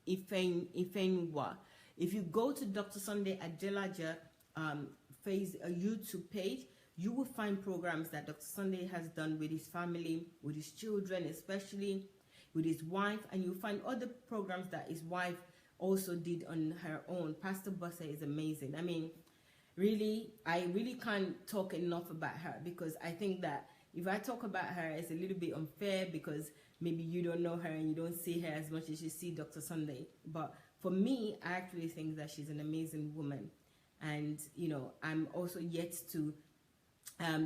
Ifenwa. If you go to Dr. Sunday Adelaja YouTube page, you will find programs that Dr. Sunday has done with his family, with his children, especially with his wife, and you'll find other programs that his wife also did on her own. Pastor Bosse is amazing. I mean, really, I really can't talk enough about her, because I think that if I talk about her, it's a little bit unfair, because maybe you don't know her and you don't see her as much as you see Dr. Sunday. But for me, I actually think that she's an amazing woman. And, you know, I'm also yet to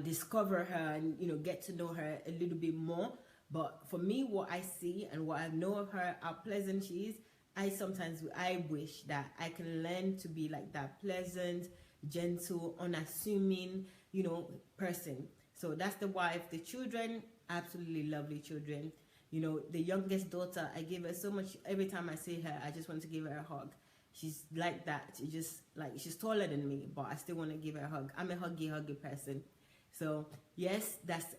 discover her and, you know, get to know her a little bit more. But for me, what I see and what I know of her, how pleasant she is, I wish that I can learn to be like that pleasant, gentle, unassuming, you know, person. So that's the wife. The children, absolutely lovely children. You know, the youngest daughter, I give her so much. Every time I see her, I just want to give her a hug. She's like that. She just, like, she's taller than me, but I still want to give her a hug. I'm a huggy person. So yes, that's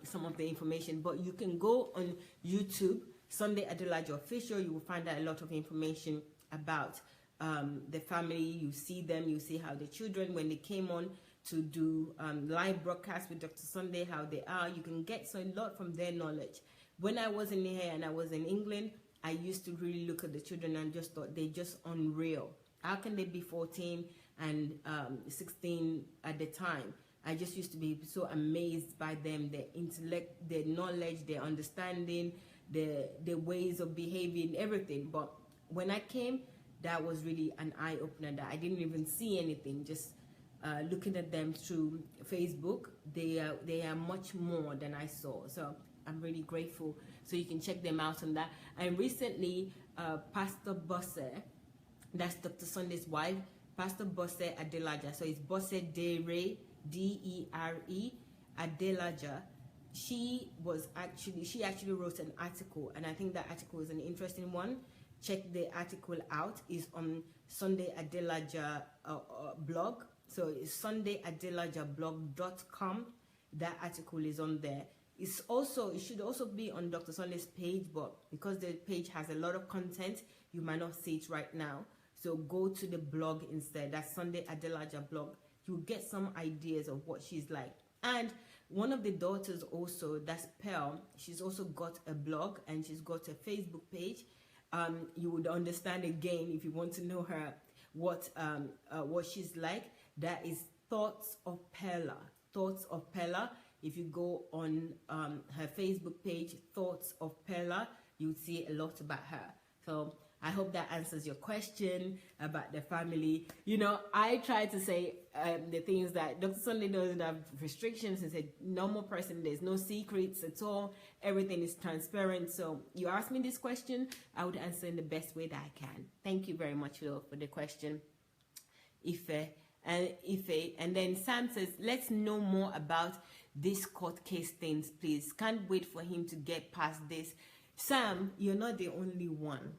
some of the information. But you can go on YouTube, Sunday Adelaja Official. You will find out a lot of information about the family. You see them. You see how the children, when they came on to do live broadcast with Dr. Sunday, how they are. You can get a lot from their knowledge. When I was in here and I was in England, I used to really look at the children and just thought they're just unreal. How can they be 14 and 16 at the time? I just used to be so amazed by them, their intellect, their knowledge, their understanding, their ways of behaving, everything. But when I came, that was really an eye-opener, that I didn't even see anything, just looking at them through Facebook, they are much more than I saw. So I'm really grateful. So you can check them out on that. And recently, Pastor Bosse, that's Dr. Sunday's wife, Pastor Bosse Adelaja. So it's Bosse Dere, Dere, Adelaja. She actually wrote an article, and I think that article is an interesting one. Check the article out. It's on Sunday Adelaja blog. So it's sundayadelajablog.com. That article is on there. It should also be on Dr. Sunday's page, but because the page has a lot of content, you might not see it right now. So go to the blog instead. That's Sunday Adelaja blog. You'll get some ideas of what she's like. And one of the daughters also, that's Pearl, she's also got a blog and she's got a Facebook page. You would understand again if you want to know her what she's like. That is Thoughts of Perla. Thoughts of Perla. If you go on her Facebook page, Thoughts of Perla, you'll see a lot about her. So I hope that answers your question about the family. You know, I try to say the things that Dr. Sunday doesn't have restrictions. He's a normal person. There's no secrets at all. Everything is transparent. So you ask me this question, I would answer in the best way that I can. Thank you very much for the question, Ife. And then Sam says, let's know more about this court case things, please. Can't wait for him to get past this. Sam, you're not the only one.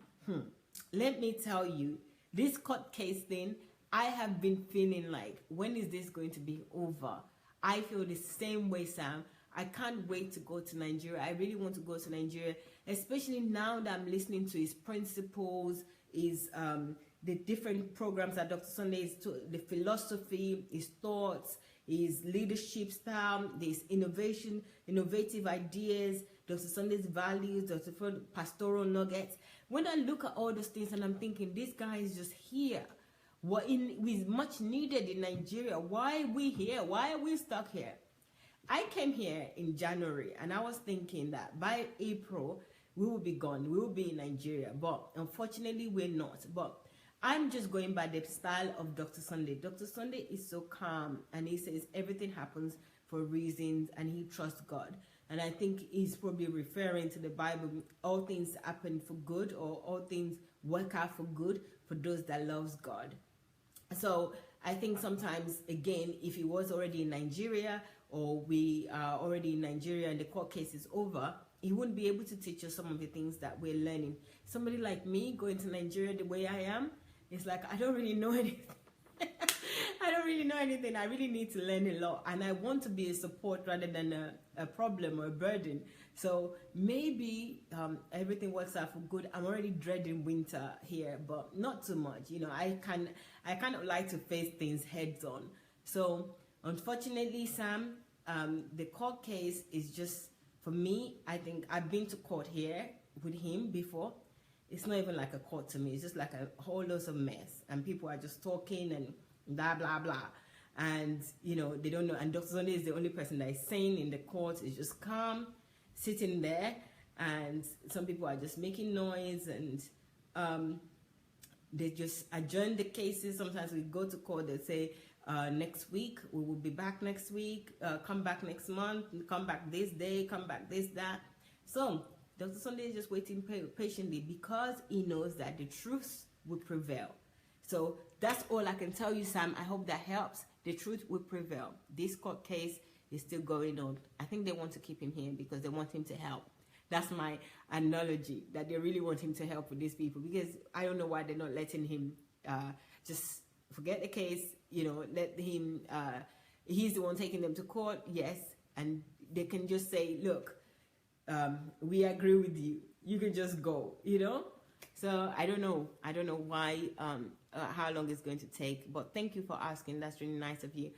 Let me tell you, this court case thing, I have been feeling like, when is this going to be over? I feel the same way, Sam. I can't wait to go to Nigeria. I really want to go to Nigeria, especially now that I'm listening to his principles, the different programs that Dr. Sunday is to, the philosophy, his thoughts, his leadership style, his innovative ideas, Dr. Sunday's values, Dr. pastoral nuggets. When I look at all those things and I'm thinking, this guy is just here. What is much needed in Nigeria? Why are we here? Why are we stuck here? I came here in January and I was thinking that by April, we will be gone. We will be in Nigeria. But unfortunately, we're not. But I'm just going by the style of Dr. Sunday. Dr. Sunday is so calm and he says everything happens for reasons and he trusts God. And I think he's probably referring to the Bible, all things happen for good, or all things work out for good for those that loves God. So I think sometimes, again, if he was already in Nigeria, or we are already in Nigeria and the court case is over, he wouldn't be able to teach us some of the things that we're learning. Somebody like me going to Nigeria the way I am, it's like, I don't really know anything. I don't really know anything. I really need to learn a lot. And I want to be a support rather than a problem or a burden. So maybe everything works out for good. I'm already dreading winter here, but not too much. You know, I kind of like to face things heads on. So unfortunately, Sam, the court case is just, for me, I think I've been to court here with him before. It's not even like a court to me. It's just like a whole lot of mess. And people are just talking and blah, blah, blah. And, you know, they don't know. And Dr. Sunday is the only person that is sane in the court. Is just calm, sitting there. And some people are just making noise. And they just adjourn the cases. Sometimes we go to court, they say, next week, we will be back next week. Come back next month. Come back this day. Come back this, that. So Dr. Sunday is just waiting patiently because he knows that the truth will prevail. So that's all I can tell you, Sam. I hope that helps. The truth will prevail. This court case is still going on. I think they want to keep him here because they want him to help. That's my analogy, that they really want him to help with these people, because I don't know why they're not letting him just forget the case, you know, let him, he's the one taking them to court, yes, and they can just say, look, we agree with you, you can just go, you know. So I don't know why, how long it's going to take, but thank you for asking. That's really nice of you.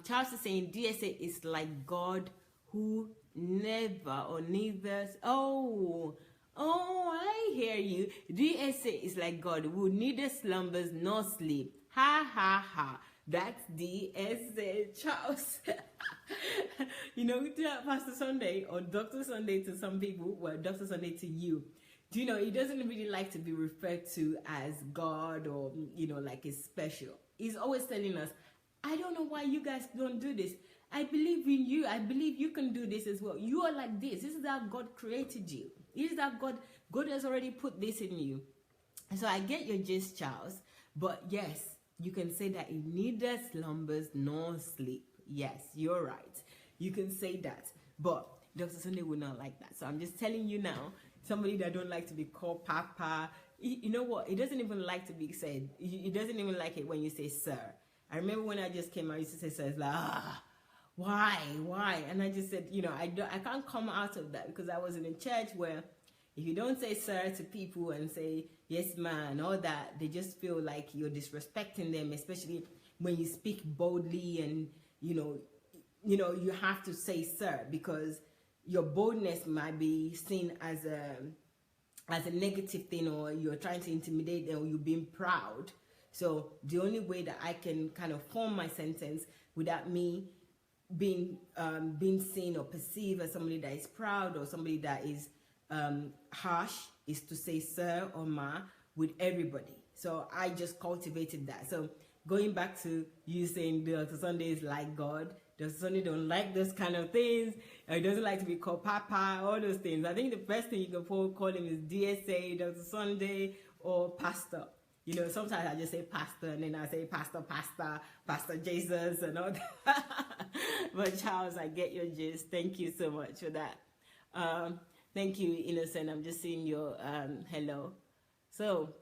Charles is saying DSA is like God who never or neither. Oh, I hear you. DSA is like God who neither slumbers nor sleep. Ha ha ha. That's DSA, Charles. You know, Pastor Sunday or Dr. Sunday to some people, well, Dr. Sunday to you. Do you know, he doesn't really like to be referred to as God or, you know, like he's special. He's always telling us, I don't know why you guys don't do this. I believe in you. I believe you can do this as well. You are like this. This is how God created you. This is how God has already put this in you. So I get your gist, Charles. But yes, you can say that it neither slumbers nor sleep. Yes, you're right. You can say that. But Dr. Sunday will not like that. So I'm just telling you now, somebody that don't like to be called Papa, you know what? He doesn't even like to be said. He doesn't even like it when you say sir. I remember when I just came out, I used to say sir. It's like, why? And I just said, I can't come out of that because I was in a church where if you don't say sir to people and say yes man, all that, they just feel like you're disrespecting them, especially when you speak boldly and you have to say sir because your boldness might be seen as a negative thing, or you're trying to intimidate them, or you're being proud. So the only way that I can kind of form my sentence without me being seen or perceived as somebody that is proud or somebody that is harsh is to say sir or ma with everybody. So I just cultivated that. So going back to you saying Dr. Sunday is like God, Dr. Sunday don't like those kind of things. He doesn't like to be called Papa, all those things. I think the best thing you can call him is DSA, Dr. Sunday, or Pastor. Sometimes I just say Pastor, and then I say Pastor Jesus, and all that. But Charles, I get your gist. Thank you so much for that. Thank you, Innocent. I'm just seeing your hello. So,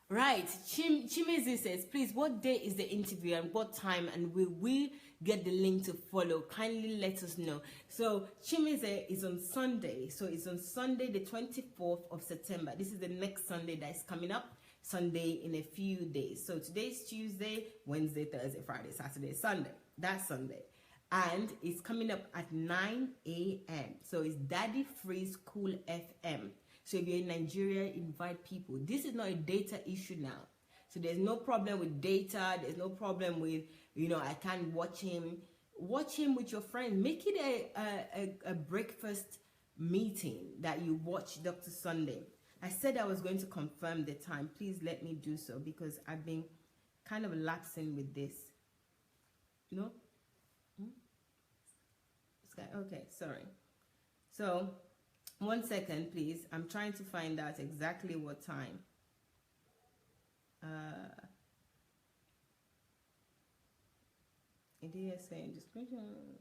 right, Chimezi says, please, what day is the interview and what time, and will we get the link to follow? Kindly let us know. So Chimeze is on Sunday. So it's on Sunday, the 24th of September. This is the next Sunday that is coming up. Sunday in a few days. So today's Tuesday, Wednesday, Thursday, Friday, Saturday, Sunday. That's Sunday. And it's coming up at 9 a.m. So it's Daddy Free's Cool FM. So if you're in Nigeria, invite people. This is not a data issue now. So there's no problem with data. There's no problem with, I can't watch him. Watch him with your friends. Make it a breakfast meeting that you watch Dr. Sunday. I said I was going to confirm the time. Please let me do so because I've been kind of lapsing with this. No? Okay, sorry. So, 1 second, please. I'm trying to find out exactly what time. It is saying description.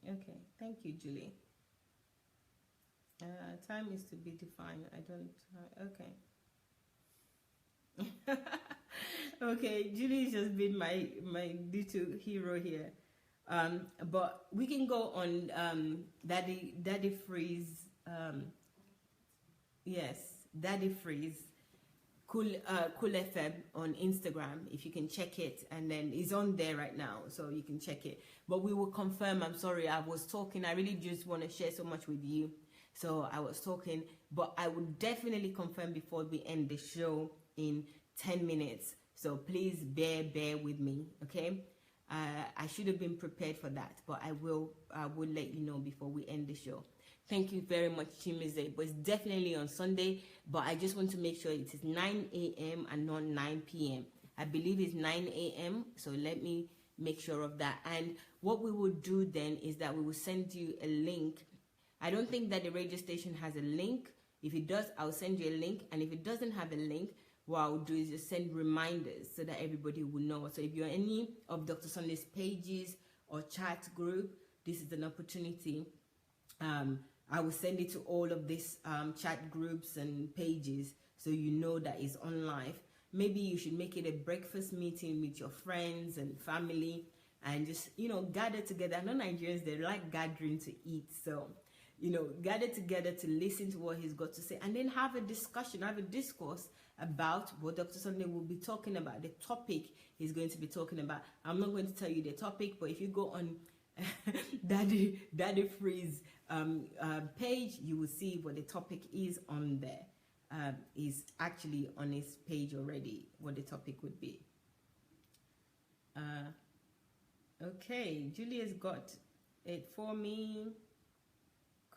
Okay, thank you, Julie. Time is to be defined. I don't. Okay. Okay, Julie's just been my little hero here. But we can go on Daddy Freeze. Yes, Daddy Freeze. Cool FM on Instagram, if you can check it, and then it's on there right now, so you can check it. But we will confirm. I'm sorry, I was talking. I really just want to share so much with you. So I was talking, but I will definitely confirm before we end the show in 10 minutes. So please bear with me, okay? I should have been prepared for that, but I will let you know before we end the show. Thank you very much, Chimize. But it's definitely on Sunday, but I just want to make sure it is 9 a.m. and not 9 p.m. I believe it's 9 a.m., so let me make sure of that. And what we will do then is that we will send you a link. I don't think that the radio station has a link. If it does, I'll send you a link. And if it doesn't have a link, what I'll do is just send reminders so that everybody will know. So if you're any of Dr. Sunday's pages or chat group, this is an opportunity. I will send it to all of these chat groups and pages so you know that it's on live. Maybe you should make it a breakfast meeting with your friends and family and just, gather together. I know Nigerians, they like gathering to eat. So, gather together to listen to what he's got to say and then have a discussion, have a discourse about what Dr. Sunday will be talking about, the topic he's going to be talking about. I'm not going to tell you the topic, but if you go on Daddy Freeze page, you will see what the topic is on there. Is actually on his page already, what the topic would be. Okay, Julia's got it for me.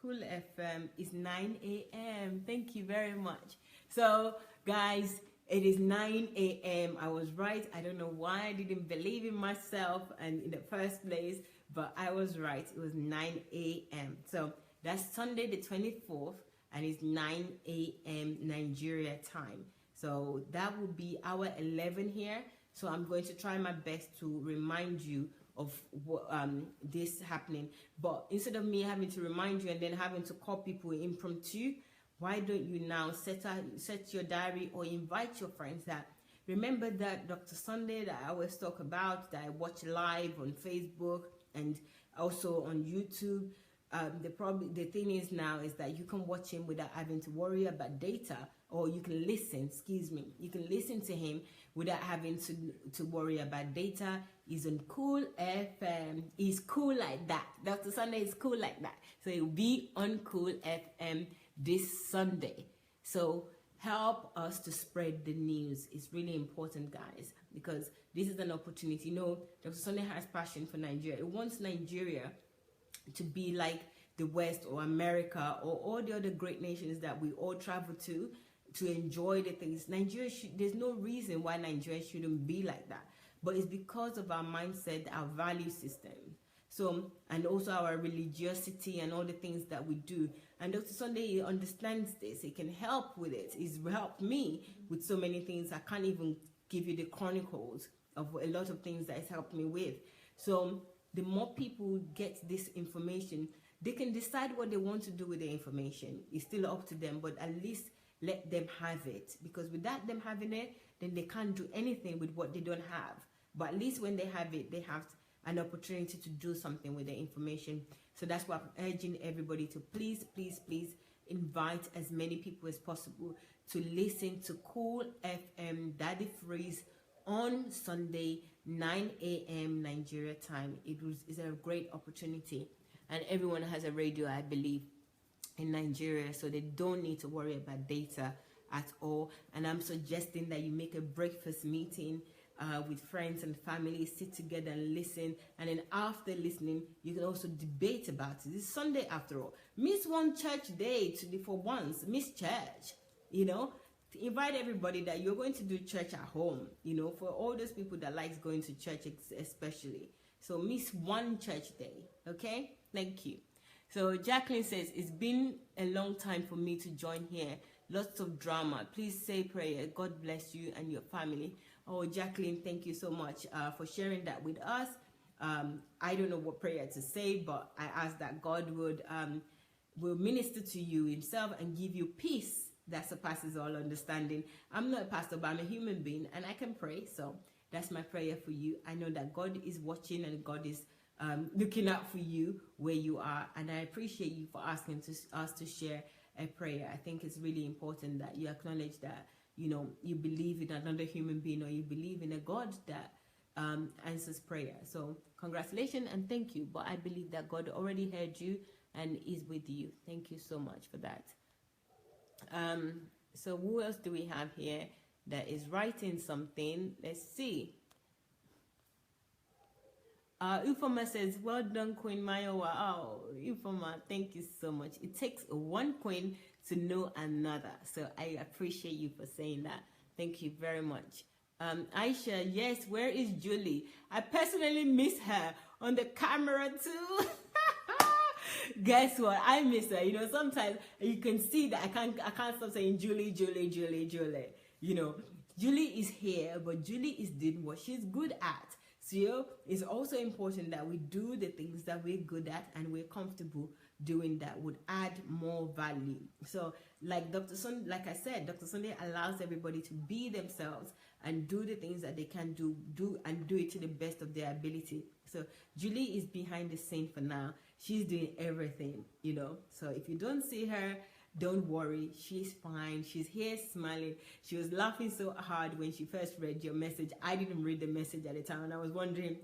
Cool FM is 9 a.m. Thank you very much. So, guys, It is 9 a.m. I was right. I don't know why I didn't believe in myself and in the first place, but I was right. It was 9 a.m. So that's Sunday the 24th, and it's 9 a.m. Nigeria time. So that will be hour 11 here. So I'm going to try my best to remind you of what, this happening. But instead of me having to remind you and then having to call people impromptu, why don't you now set your diary or invite your friends that remember that Dr. Sunday that I always talk about, that I watch live on Facebook and also on YouTube. The thing is now is that you can watch him without having to worry about data, or you can listen, you can listen to him without having to worry about data. He's on Cool FM. He's cool like that. Dr. Sunday is cool like that. So he'll be on Cool FM this Sunday. So help us to spread the news. It's really important, guys, because this is an opportunity. You know, Dr. Sunday has passion for Nigeria. It wants Nigeria to be like the West or America or all the other great nations that we all travel to enjoy the things. Nigeria there's no reason why Nigeria shouldn't be like that, but it's because of our mindset, our value system. So, and also our religiosity and all the things that we do. And Dr. Sunday understands this. He can help with it. He's helped me with so many things. I can't even give you the chronicles of a lot of things that he's helped me with. So the more people get this information, they can decide what they want to do with the information. It's still up to them, but at least let them have it. Because without them having it, then they can't do anything with what they don't have. But at least when they have it, they have an opportunity to do something with the information. So that's why I'm urging everybody to please invite as many people as possible to listen to Cool FM Daddy Freeze on Sunday 9 a.m. Nigeria time. It's a great opportunity, and everyone has a radio, I believe, in Nigeria, so they don't need to worry about data at all. And I'm suggesting that you make a breakfast meeting with friends and family, sit together and listen, and then after listening you can also debate about it. It's Sunday after all. Miss one church day for once, miss church, you know. To invite everybody that you're going to do church at home, you know, for all those people that likes going to church especially. So miss one church day, okay? Thank you. So Jacqueline says, it's been a long time for me to join here. Lots of drama. Please say prayer. God bless you and your family. Oh, Jacqueline, thank you so much for sharing that with us. I don't know what prayer to say, but I ask that God will minister to you himself and give you peace that surpasses all understanding. I'm not a pastor, but I'm a human being and I can pray. So that's my prayer for you. I know that God is watching and God is looking out for you where you are. And I appreciate you for asking us to share a prayer. I think it's really important that you acknowledge that, you know, you believe in another human being, or you believe in a God that answers prayer. So congratulations and thank you. But I believe that God already heard you and is with you. Thank you so much for that. So who else do we have here that is writing something? Let's see. Ufoma says, well done, Queen Mayowa. Oh, Ufoma, thank you so much. It takes one queen to know another. So I appreciate you for saying that. Thank you very much. Aisha, yes, where is Julie? I personally miss her on the camera too. Guess what? I miss her. You know, sometimes you can see that I can't stop saying Julie. You know, Julie is here, but Julie is doing what she's good at. So it's also important that we do the things that we're good at and we're comfortable doing that would add more value. So like like I said, Dr. Sunday allows everybody to be themselves and do the things that they can do it to the best of their ability. So Julie is behind the scene for now. She's doing everything, you know. So if you don't see her, don't worry, she's fine. She's here smiling. She was laughing so hard when she first read your message. I didn't read the message at the time, and I was wondering,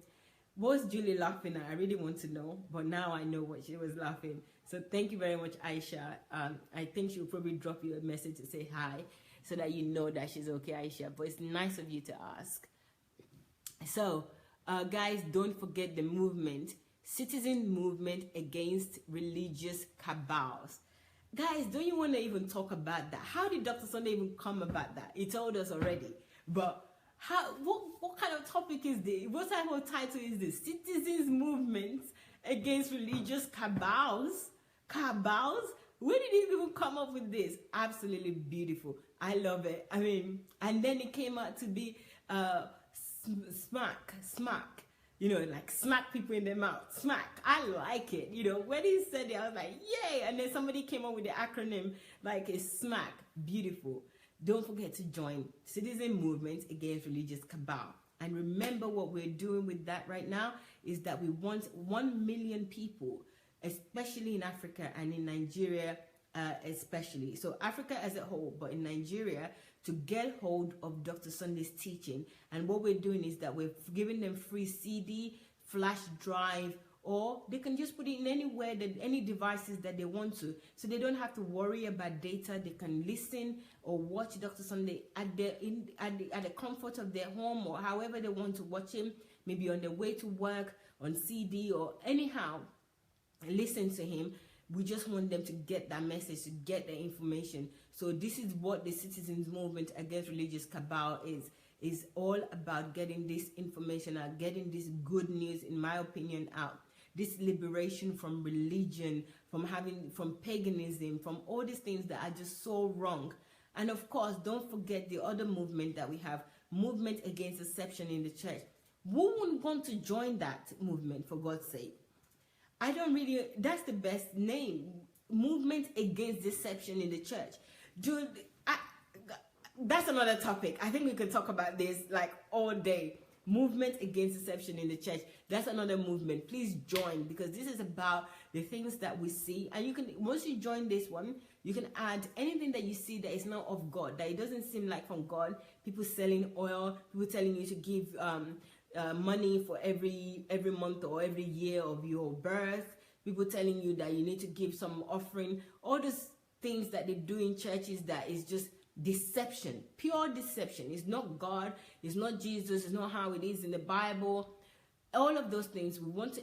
what's Julie laughing at? I really want to know, but now I know what she was laughing. So thank you very much, Aisha. I think she'll probably drop you a message to say hi, so that you know that she's okay, Aisha. But it's nice of you to ask. So, guys, don't forget the movement, citizen movement against religious cabals. Guys, don't you want to even talk about that? How did Dr. Sunday even come about that? He told us already. But what kind of topic is this? What type of title is this? Citizens movements against religious cabals? Cabals? Where did he even come up with this? Absolutely beautiful. I love it. I mean, and then it came out to be smack. You know, like smack people in the mouth. Smack. I like it. You know, when he said it, I was like, yay. And then somebody came up with the acronym like a smack. Beautiful. Don't forget to join Citizen Movement Against Religious Cabal. And remember what we're doing with that right now is that we want 1 million people, especially in Africa and in Nigeria especially. So Africa as a whole, but in Nigeria, to get hold of Dr. Sunday's teaching. And what we're doing is that we're giving them free CD, flash drive, or they can just put it in anywhere, any devices that they want to. So they don't have to worry about data. They can listen or watch Dr. Sunday at the comfort of their home, or however they want to watch him, maybe on their way to work, on CD, or anyhow, listen to him. We just want them to get that message, to get the information. So this is what the Citizens Movement Against Religious Cabal is all about, getting this information out, getting this good news, in my opinion, out. This liberation from religion, from paganism, from all these things that are just so wrong. And of course, don't forget the other movement that we have, Movement Against Deception in the Church. Who wouldn't want to join that movement, for God's sake? I don't really, that's the best name. Movement Against Deception in the Church. Dude, that's another topic. I think we could talk about this like all day. Movement Against Deception in the Church. That's another movement. Please join, because this is about the things that we see. And you can, once you join this one, you can add anything that you see that is not of God, that it doesn't seem like from God. People selling oil, people telling you to give money for every month or every year of your birth, people telling you that you need to give some offering, all those things that they do in churches that is just deception, pure deception. It's not God, it's not Jesus, it's not how it is in the Bible. All of those things, we want to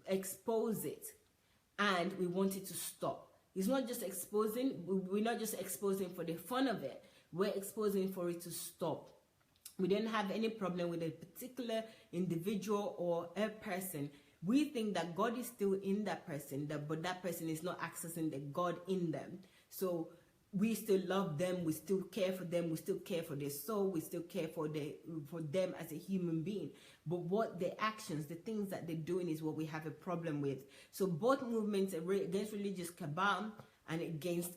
expose it, and we want it to stop. It's not just exposing, we're not just exposing for the fun of it, we're exposing for it to stop. We don't have any problem with a particular individual or a person. We think that God is still in that person, but that person is not accessing the God in them. So we still love them, we still care for them, we still care for their soul, we still care for them as a human being. But what their actions, the things that they're doing, is what we have a problem with. So both movements against religious cabal and against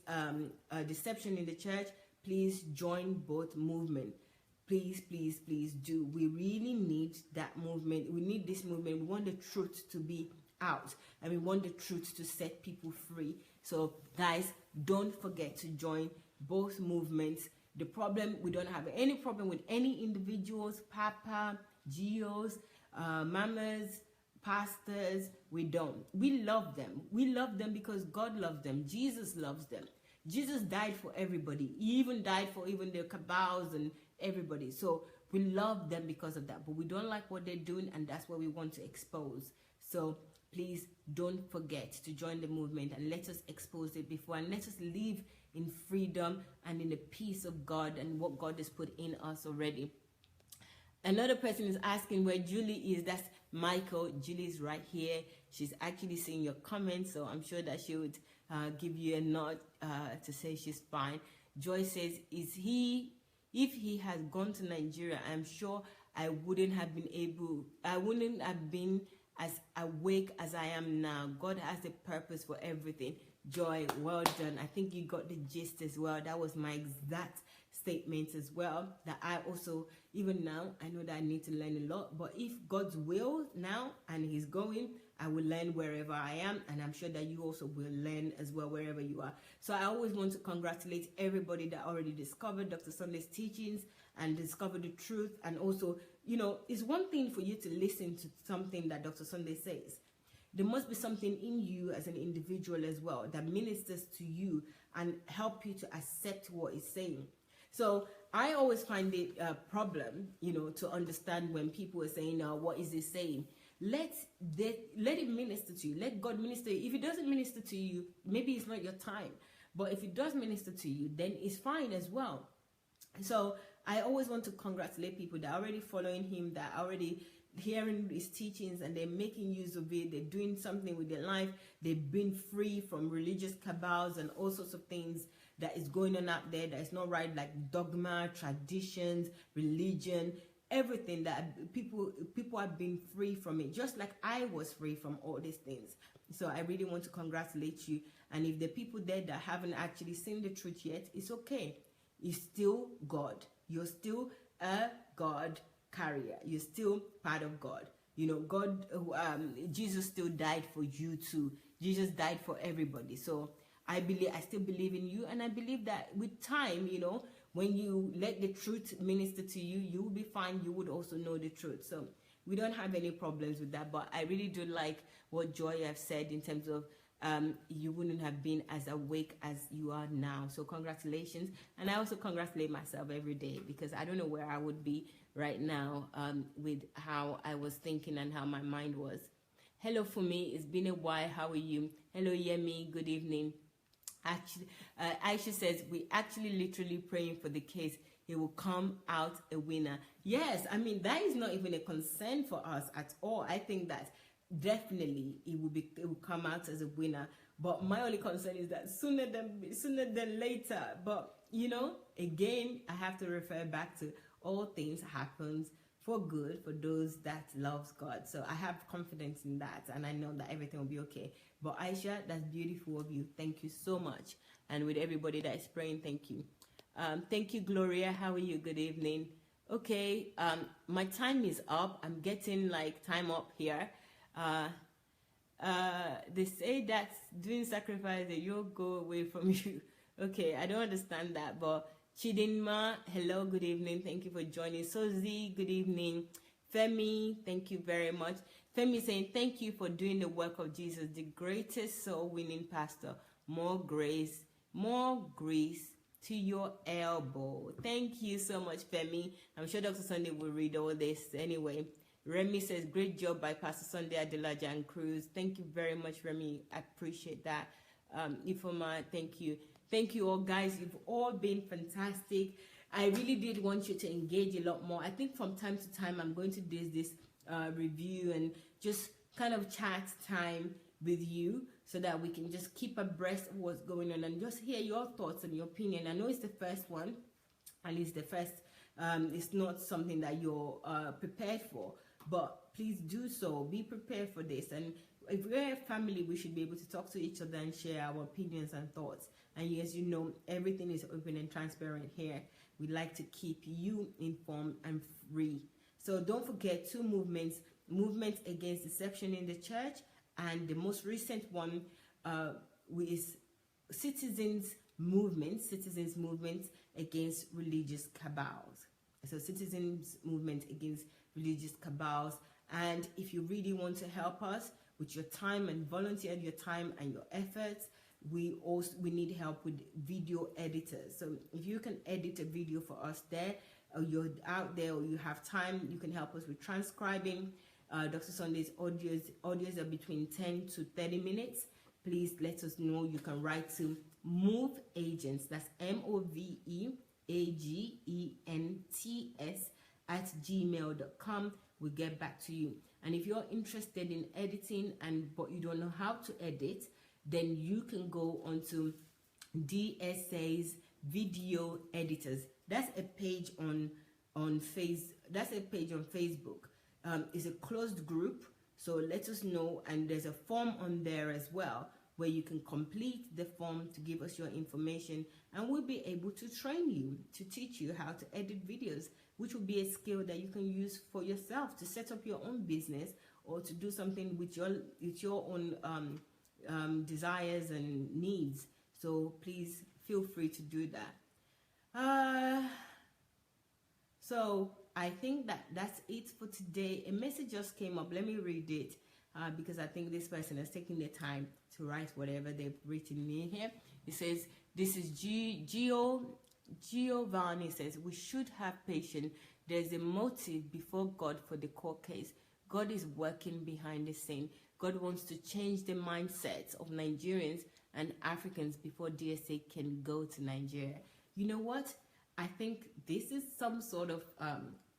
deception in the church, please join both movements. Please, please, please do. We really need that movement. We need this movement. We want the truth to be out, and we want the truth to set people free. So guys, don't forget to join both movements. The problem, we don't have any problem with any individuals, Papa, Geos, mamas, pastors. We don't. We love them. We love them because God loves them. Jesus loves them. Jesus died for everybody. He even died for even the cabals and everybody. So we love them because of that, but we don't like what they're doing, and that's what we want to expose. So please don't forget to join the movement, and let us expose it before, and let us live in freedom and in the peace of God and what God has put in us already. Another person is asking where Julie is. That's Michael. Julie's right here. She's actually seeing your comments, so I'm sure that she would give you a nod to say she's fine. Joy says, if he has gone to Nigeria, I'm sure I wouldn't have been as awake as I am now. God has a purpose for everything. Joy, well done. I think you got the gist as well. That was my exact statement as well, that I also, even now, I know that I need to learn a lot, but if God's will now and he's going, I will learn wherever I am, and I'm sure that you also will learn as well wherever you are. So I always want to congratulate everybody that already discovered Dr. Sunday's teachings and discovered the truth. And also, you know, it's one thing for you to listen to something that Dr. Sunday says. There must be something in you as an individual as well that ministers to you and help you to accept what he's saying. So I always find it a problem, you know, to understand when people are saying, what is he saying? Let it minister to you. Let God minister to you. If it doesn't minister to you, maybe it's not your time. But if it does minister to you, then it's fine as well. So I always want to congratulate people that are already following him, that are already hearing his teachings, and they're making use of it. They're doing something with their life. They've been free from religious cabals and all sorts of things that is going on out there that is not right, like dogma, traditions, religion, everything that people have been free from it, just like I was free from all these things. So I really want to congratulate you. And if the people there that haven't actually seen the truth yet, it's okay. You're still God. You're still a God carrier. You're still part of God. You know, God, Jesus still died for you too. Jesus died for everybody. So I still believe in you, and I believe that with time, you know, when you let the truth minister to you, you will be fine. You would also know the truth. So we don't have any problems with that. But I really do like what Joy have said in terms of you wouldn't have been as awake as you are now. So congratulations. And I also congratulate myself every day, because I don't know where I would be right now with how I was thinking and how my mind was. Hello, Fumi. It's been a while. How are you? Hello, Yemi. Good evening. Actually, Aisha says, we actually literally praying for the case. He will come out a winner. Yes, I mean, that is not even a concern for us at all. I think that definitely it will come out as a winner. But my only concern is that sooner than later. But you know, again, I have to refer back to all things happens for good for those that loves God. So I have confidence in that, and I know that everything will be okay. But Aisha, that's beautiful of you. Thank you so much. And with everybody that is praying, thank you. Thank you, Gloria. How are you? Good evening. Okay, my time is up. I'm getting like time up here. They say that doing sacrifice, that you'll go away from you. Okay, I don't understand that, but Chidinma, hello, good evening. Thank you for joining. Sozi, good evening. Femi, thank you very much. Femi saying, thank you for doing the work of Jesus, the greatest soul-winning pastor. More grace to your elbow. Thank you so much, Femi. I'm sure Dr. Sunday will read all this anyway. Remy says, great job by Pastor Sunday Adelaja and Cruz. Thank you very much, Remy. I appreciate that. Ifoma, thank you. Thank you all, guys. You've all been fantastic. I really did want you to engage a lot more. I think from time to time, I'm going to do this review and just kind of chat time with you so that we can just keep abreast of what's going on and just hear your thoughts and your opinion. I know it's the first one, and it's the first, it's not something that you're prepared for, but please do so. Be prepared for this. And if we're a family, we should be able to talk to each other and share our opinions and thoughts. And as you know, everything is open and transparent here. We like to keep you informed and free. So don't forget two movements against deception in the church, and the most recent one is citizens movement against religious cabals. So citizens movement against religious cabals. And if you really want to help us with your time and volunteer your time and your efforts, we need help with video editors. So if you can edit a video for us there, or you're out there, or you have time, you can help us with transcribing. Dr. Sunday's audios are between 10 to 30 minutes. Please let us know. You can write to Move Agents. That's moveagents@gmail.com. We'll get back to you. And if you're interested in editing but you don't know how to edit, then you can go onto DSA's video editors. That's a page on Facebook. It's a closed group, so let us know, and there's a form on there as well where you can complete the form to give us your information, and we'll be able to train you, to teach you how to edit videos, which will be a skill that you can use for yourself to set up your own business or to do something with your own desires and needs. So please feel free to do that. So I think that's it for today. A message just came up. Let me read it because I think this person has taken the time to write whatever they've written in here. It says, this is Giovanni says, we should have patience. There's a motive before God for the court case. God is working behind the scene. God wants to change the mindsets of Nigerians and Africans before DSA can go to Nigeria. You know what? I think this is some sort of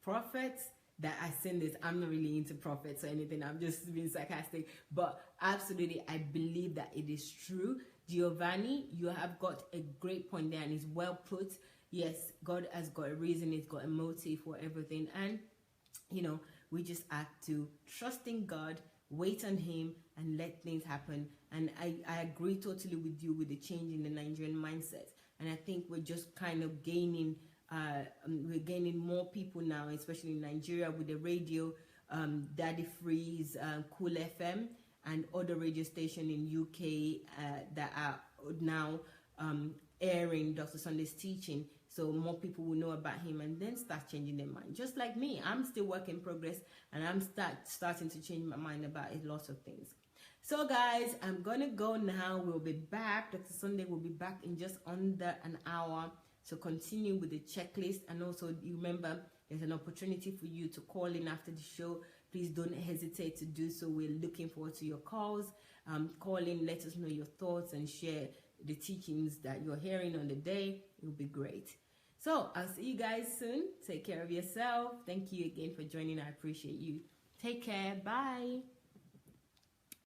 prophets that I send this. I'm not really into prophets or anything. I'm just being sarcastic. But absolutely, I believe that it is true. Giovanni, you have got a great point there, and it's well put. Yes, God has got a reason. He's got a motive for everything. And, you know, we just have to trust in God, wait on Him, and let things happen. And I agree totally with you with the change in the Nigerian mindset. And I think we're just kind of gaining, we're gaining more people now, especially in Nigeria with the radio, Daddy Freeze, Cool FM, and other radio stations in UK that are now airing Dr. Sunday's teaching. So more people will know about him and then start changing their mind. Just like me, I'm still work in progress, and I'm starting to change my mind about a lot of things. So guys, I'm gonna go now. We'll be back. Dr. Sunday will be back in just under an hour to continue with the checklist. And also, you remember, there's an opportunity for you to call in after the show. Please don't hesitate to do so. We're looking forward to your calls. Call in, let us know your thoughts, and share the teachings that you're hearing on the day. It will be great. So I'll see you guys soon. Take care of yourself. Thank you again for joining. I appreciate you. Take care. Bye.